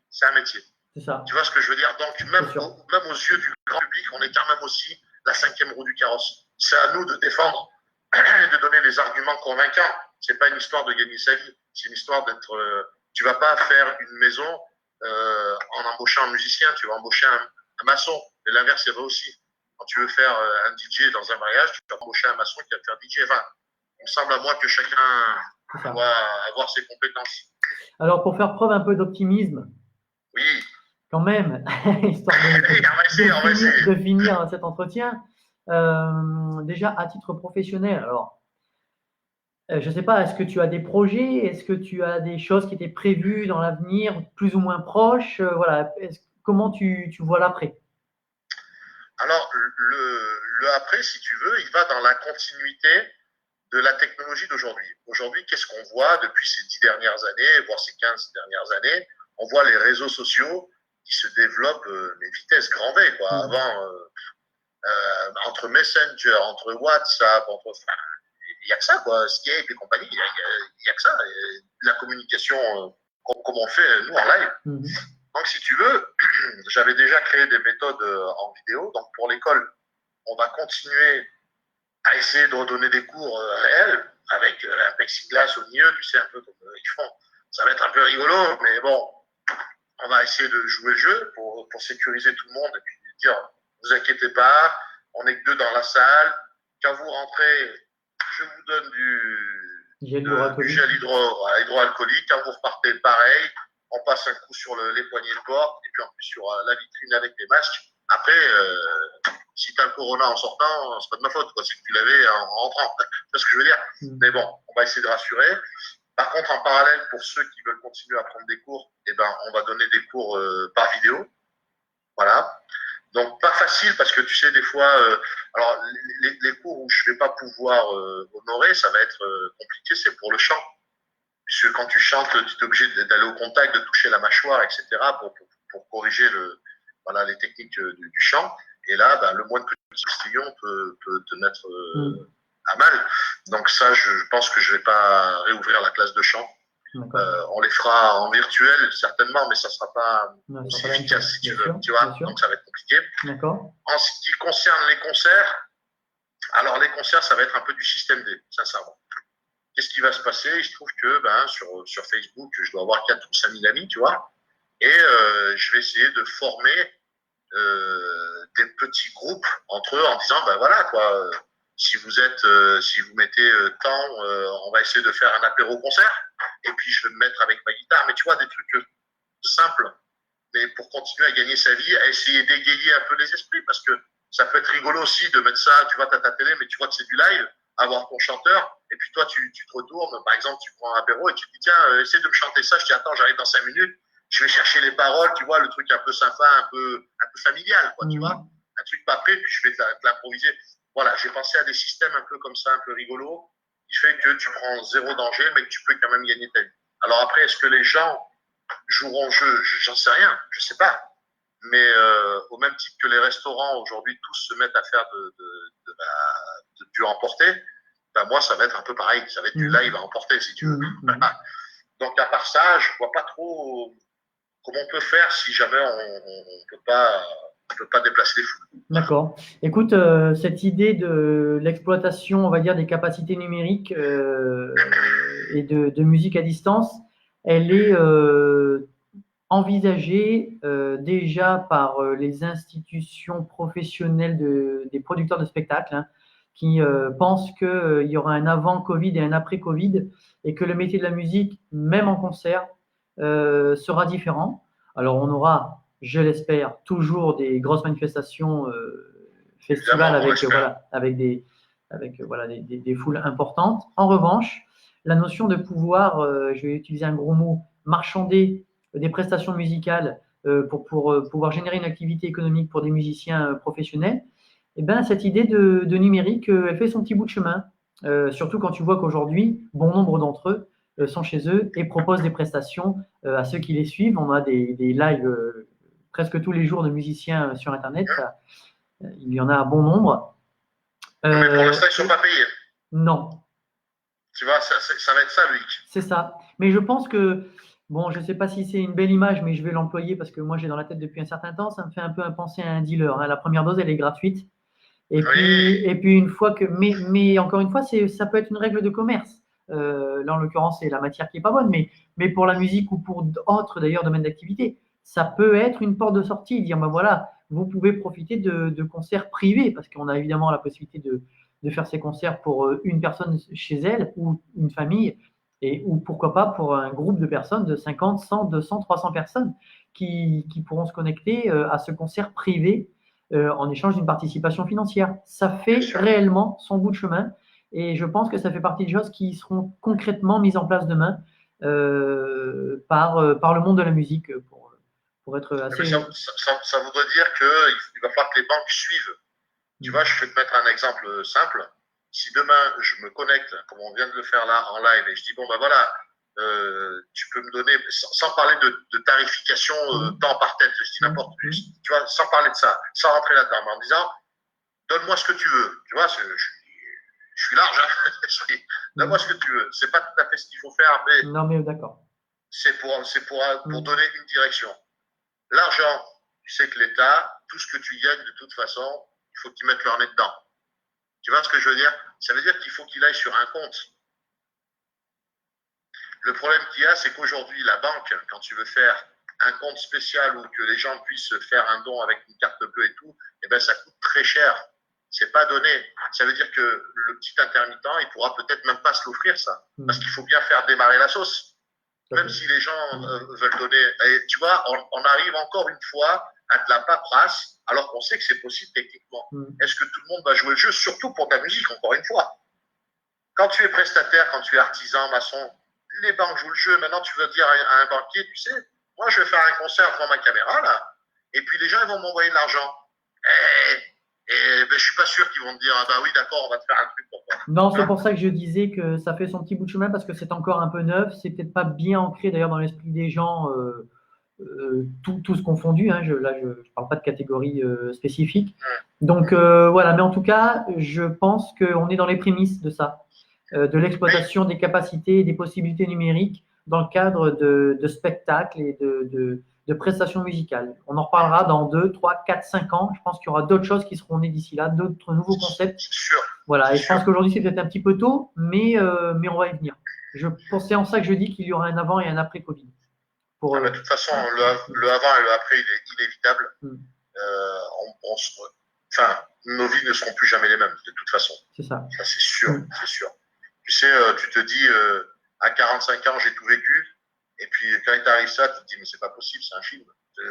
C'est un métier. C'est ça. Tu vois ce que je veux dire? Donc, même aux yeux du grand public, on est quand même aussi la 5e roue du carrosse. C'est à nous de défendre et de donner les arguments convaincants. C'est pas une histoire de gagner sa vie. C'est une histoire d'être. Tu vas pas faire une maison en embauchant un musicien. Tu vas embaucher un maçon. Et l'inverse est vrai aussi. Quand tu veux faire un DJ dans un mariage, tu vas embaucher un maçon qui va te faire DJ. Enfin, il me semble à moi que chacun doit avoir ses compétences. Alors, pour faire preuve un peu d'optimisme, oui, quand même, histoire de finir cet entretien, déjà à titre professionnel, alors, je ne sais pas, est-ce que tu as des projets, est-ce que tu as des choses qui étaient prévues dans l'avenir, plus ou moins proches, voilà, comment tu vois l'après? Alors, le après, si tu veux, il va dans la continuité de la technologie d'aujourd'hui. Aujourd'hui, qu'est-ce qu'on voit depuis ces 10 dernières années, voire ces 15 dernières années? On voit les réseaux sociaux qui se développent mais vitesse grand V, quoi. Avant, entre Messenger, entre WhatsApp, enfin, il n'y a que ça, quoi. Skype et compagnie, il n'y a que ça. Et la communication, comme on fait, nous, en live. Donc, si tu veux, j'avais déjà créé des méthodes en vidéo. Donc, pour l'école, on va continuer à essayer de redonner des cours réels avec un plexiglas au milieu, tu sais, un peu comme ils font. Ça va être un peu rigolo, mais bon, on va essayer de jouer le jeu pour sécuriser tout le monde et puis dire, ne vous inquiétez pas, on n'est que deux dans la salle. Quand vous rentrez, je vous donne du gel hydroalcoolique. Quand vous repartez, pareil, on passe un coup sur les poignées de porte et puis en plus sur la vitrine avec les masques. Après, si tu as le corona en sortant, c'est pas de ma faute, quoi. C'est que tu l'avais en rentrant. Tu vois ce que je veux dire? Mais bon, on va essayer de rassurer. Par contre, en parallèle, pour ceux qui veulent continuer à prendre des cours, eh ben, on va donner des cours par vidéo. Voilà. Donc, pas facile parce que tu sais, des fois, alors les cours où je ne vais pas pouvoir honorer, ça va être compliqué, c'est pour le chant. Puisque quand tu chantes, tu es obligé d'aller au contact, de toucher la mâchoire, etc. pour corriger les techniques du chant. Et là, ben, le moindre petit postillon peut te mettre à mal. Donc ça, je pense que je ne vais pas réouvrir la classe de chant. On les fera en virtuel, certainement, mais ça ne sera pas aussi efficace, si tu veux. Tu vois, donc ça va être compliqué. En ce qui concerne les concerts, alors les concerts, ça va être un peu du système D, sincèrement. Qu'est-ce qui va se passer? Il se trouve que sur Facebook, je dois avoir 4 ou 5 000 amis, tu vois, et je vais essayer de former des petits groupes entre eux en disant, ben voilà, quoi, si vous mettez tant, on va essayer de faire un apéro-concert, et puis je vais me mettre avec ma guitare, mais tu vois, des trucs simples, mais pour continuer à gagner sa vie, à essayer d'égayer un peu les esprits, parce que ça peut être rigolo aussi de mettre ça, tu vois, t'as ta télé, mais tu vois que c'est du live, avoir ton chanteur, et puis toi, tu te retournes, par exemple, tu prends un apéro et tu te dis, tiens, essaie de me chanter ça, je dis, attends, j'arrive dans 5 minutes, je vais chercher les paroles, tu vois, le truc un peu sympa, un peu familial, quoi, tu vois, un truc pas prêt, puis je vais te l'improviser. Voilà, j'ai pensé à des systèmes un peu comme ça, un peu rigolos, qui fait que tu prends zéro danger, mais que tu peux quand même gagner ta vie. Alors après, est-ce que les gens joueront au jeu? J'en sais rien, je sais pas. Mais au même titre que les restaurants aujourd'hui tous se mettent à faire du emporter, ben moi ça va être un peu pareil, ça va être du live à emporter si tu veux. Donc à part ça, je vois pas trop comment on peut faire si jamais on peut pas déplacer les foules. D'accord. Écoute, cette idée de l'exploitation, on va dire, des capacités numériques et de musique à distance, elle est envisagée déjà par les institutions professionnelles des producteurs de spectacles qui pensent qu'il y aura un avant Covid et un après Covid et que le métier de la musique, même en concert, sera différent. Alors, on aura, je l'espère, toujours des grosses manifestations festivals avec des foules importantes. En revanche, la notion de pouvoir, je vais utiliser un gros mot, marchander des prestations musicales pour pouvoir générer une activité économique pour des musiciens professionnels, et ben, cette idée de numérique, elle fait son petit bout de chemin. Surtout quand tu vois qu'aujourd'hui, bon nombre d'entre eux sont chez eux et proposent des prestations à ceux qui les suivent. On a des lives presque tous les jours de musiciens sur Internet. Il y en a un bon nombre. Mais pour l'instant, ils ne sont pas payés. Non. Tu vois, ça va être ça, Loïc. C'est ça. Mais je pense que, bon, je ne sais pas si c'est une belle image, mais je vais l'employer parce que moi, j'ai dans la tête depuis un certain temps, ça me fait un peu penser à un dealer. La première dose, elle est gratuite. Et puis une fois que, mais encore une fois, ça peut être une règle de commerce. Là, en l'occurrence, c'est la matière qui est pas bonne, mais pour la musique ou pour d'autres d'ailleurs domaines d'activité, ça peut être une porte de sortie. Dire, ben voilà, vous pouvez profiter de concerts privés parce qu'on a évidemment la possibilité de faire ces concerts pour une personne chez elle ou une famille, ou pourquoi pas pour un groupe de personnes de 50, 100, 200, 300 personnes qui pourront se connecter à ce concert privé en échange d'une participation financière. Ça fait réellement son bout de chemin et je pense que ça fait partie des choses qui seront concrètement mises en place demain par le monde de la musique pour être assez… Mais ça voudrait dire qu'il va falloir que les banques suivent. Tu vois, je vais te mettre un exemple simple. Si demain, je me connecte, comme on vient de le faire là, en live, et je dis, bon, ben voilà, tu peux me donner, sans parler de tarification temps par tête, je dis n'importe quoi, tu vois, sans parler de ça, sans rentrer là-dedans, mais en disant, donne-moi ce que tu veux. Tu vois, je suis large, hein. Donne-moi ce que tu veux. C'est pas tout à fait ce qu'il faut faire, mais, non, mais d'accord. C'est pour donner une direction. L'argent, tu sais que l'État, tout ce que tu gagnes de toute façon, il faut qu'ils mettent leur nez dedans. Tu vois ce que je veux dire? Ça veut dire qu'il faut qu'il aille sur un compte. Le problème qu'il y a, c'est qu'aujourd'hui, la banque, quand tu veux faire un compte spécial où que les gens puissent faire un don avec une carte bleue et tout, eh ben, ça coûte très cher. C'est pas donné. Ça veut dire que le petit intermittent, il pourra peut-être même pas se l'offrir, ça. Parce qu'il faut bien faire démarrer la sauce. Même si les gens veulent donner. Et tu vois, on arrive encore une fois à de la paperasse, alors qu'on sait que c'est possible techniquement. Est-ce que tout le monde va jouer le jeu, surtout pour ta musique, encore une fois? Quand tu es prestataire, quand tu es artisan, maçon, les banques jouent le jeu. Maintenant, tu vas dire à un banquier, tu sais, moi, je vais faire un concert devant ma caméra, là, et puis les gens, ils vont m'envoyer de l'argent. Et ben, je suis pas sûr qu'ils vont te dire, ah bah oui, d'accord, on va te faire un truc pour toi. Non, c'est pour ça que je disais que ça fait son petit bout de chemin parce que c'est encore un peu neuf. C'est peut-être pas bien ancré d'ailleurs dans l'esprit des gens, tous confondus. Hein. Là, je parle pas de catégorie spécifique. Donc voilà, mais en tout cas, je pense qu'on est dans les prémices de ça, de l'exploitation des capacités et des possibilités numériques dans le cadre de spectacles et de prestations musicales. On en reparlera dans 2, 3, 4, 5 ans. Je pense qu'il y aura d'autres choses qui seront nées d'ici là, d'autres nouveaux concepts. Sûr. Voilà, et je pense qu'aujourd'hui, c'est peut-être un petit peu tôt, mais on va y venir. C'est en ça que je dis qu'il y aura un avant et un après Covid. De toute façon, le avant et le après, il est inévitable. Nos vies ne seront plus jamais les mêmes, de toute façon. C'est ça. Ça, c'est sûr, c'est sûr. Tu sais, tu te dis, à 45 ans, j'ai tout vécu. Et puis, quand il t'arrive ça, tu te dis, mais c'est pas possible, c'est un film.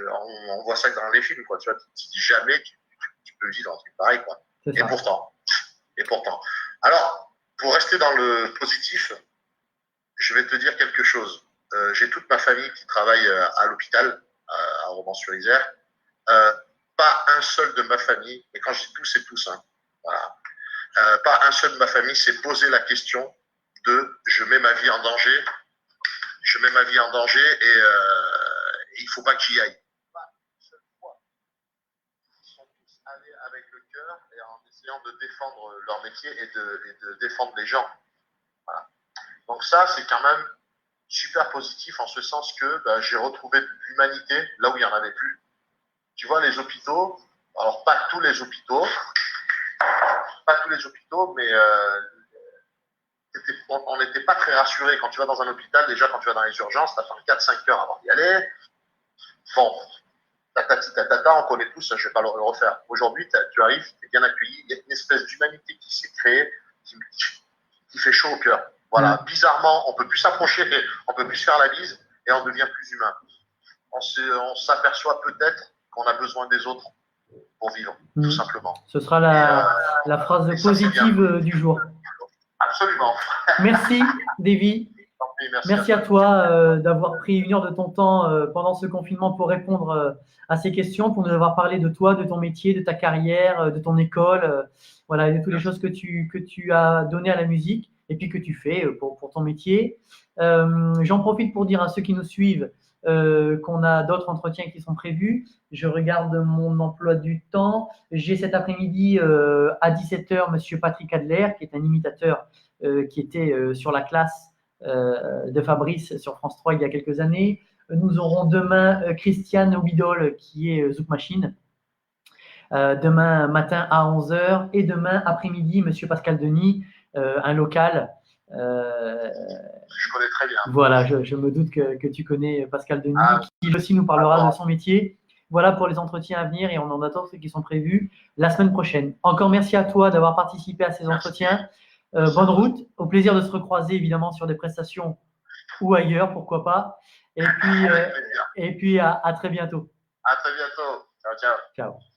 On voit ça que dans les films, quoi. Tu vois, tu te dis jamais tu peux vivre un truc pareil, quoi. Et pourtant. Alors, pour rester dans le positif, je vais te dire quelque chose. J'ai toute ma famille qui travaille à l'hôpital, à Romans-sur-Isère. Pas un seul de ma famille, et quand je dis tous, c'est tous, hein. Voilà. Pas un seul de ma famille s'est posé la question de je mets ma vie en danger, et il faut pas que j'y aille. Pas une seule fois. Ils sont tous allés avec le cœur et en essayant de défendre leur métier et de défendre les gens. Voilà. Donc ça, c'est quand même super positif en ce sens que j'ai retrouvé de l'humanité là où il n'y en avait plus. Tu vois, les hôpitaux, alors pas tous les hôpitaux, mais on n'était pas très rassurés. Quand tu vas dans un hôpital, déjà quand tu vas dans les urgences, tu attends 4-5 heures avant d'y aller. Bon, tatata, on connaît tous, je ne vais pas le refaire. Aujourd'hui, tu arrives, tu es bien accueilli, il y a une espèce d'humanité qui s'est créée, qui fait chaud au cœur. Voilà, bizarrement, on peut plus s'approcher, on peut plus se faire la bise et on devient plus humain. On s'aperçoit peut-être qu'on a besoin des autres pour vivre, tout simplement. Ce sera la phrase positive du jour. Absolument. Merci, Davy. Merci à toi d'avoir pris 1 heure de ton temps pendant ce confinement pour répondre à ces questions, pour nous avoir parlé de toi, de ton métier, de ta carrière, de ton école, voilà, et de toutes les choses que tu as données à la musique et puis que tu fais pour ton métier. J'en profite pour dire à ceux qui nous suivent qu'on a d'autres entretiens qui sont prévus. Je regarde mon emploi du temps. J'ai cet après-midi à 17h Monsieur Patrick Adler, qui est un imitateur qui était sur la classe de Fabrice sur France 3 il y a quelques années. Nous aurons demain Christiane Obidol, qui est Zouk Machine. Demain matin à 11h et demain après-midi Monsieur Pascal Denis, un local. Je connais très bien. Voilà, je me doute que tu connais Pascal Denis, qui aussi nous parlera de son métier. Voilà pour les entretiens à venir et on en a d'autres qui sont prévus la semaine prochaine. Encore merci à toi d'avoir participé à ces entretiens. Bonne route, au plaisir de se recroiser évidemment sur des prestations ou ailleurs, pourquoi pas. Et puis à très bientôt. À très bientôt. Ciao, ciao. Ciao.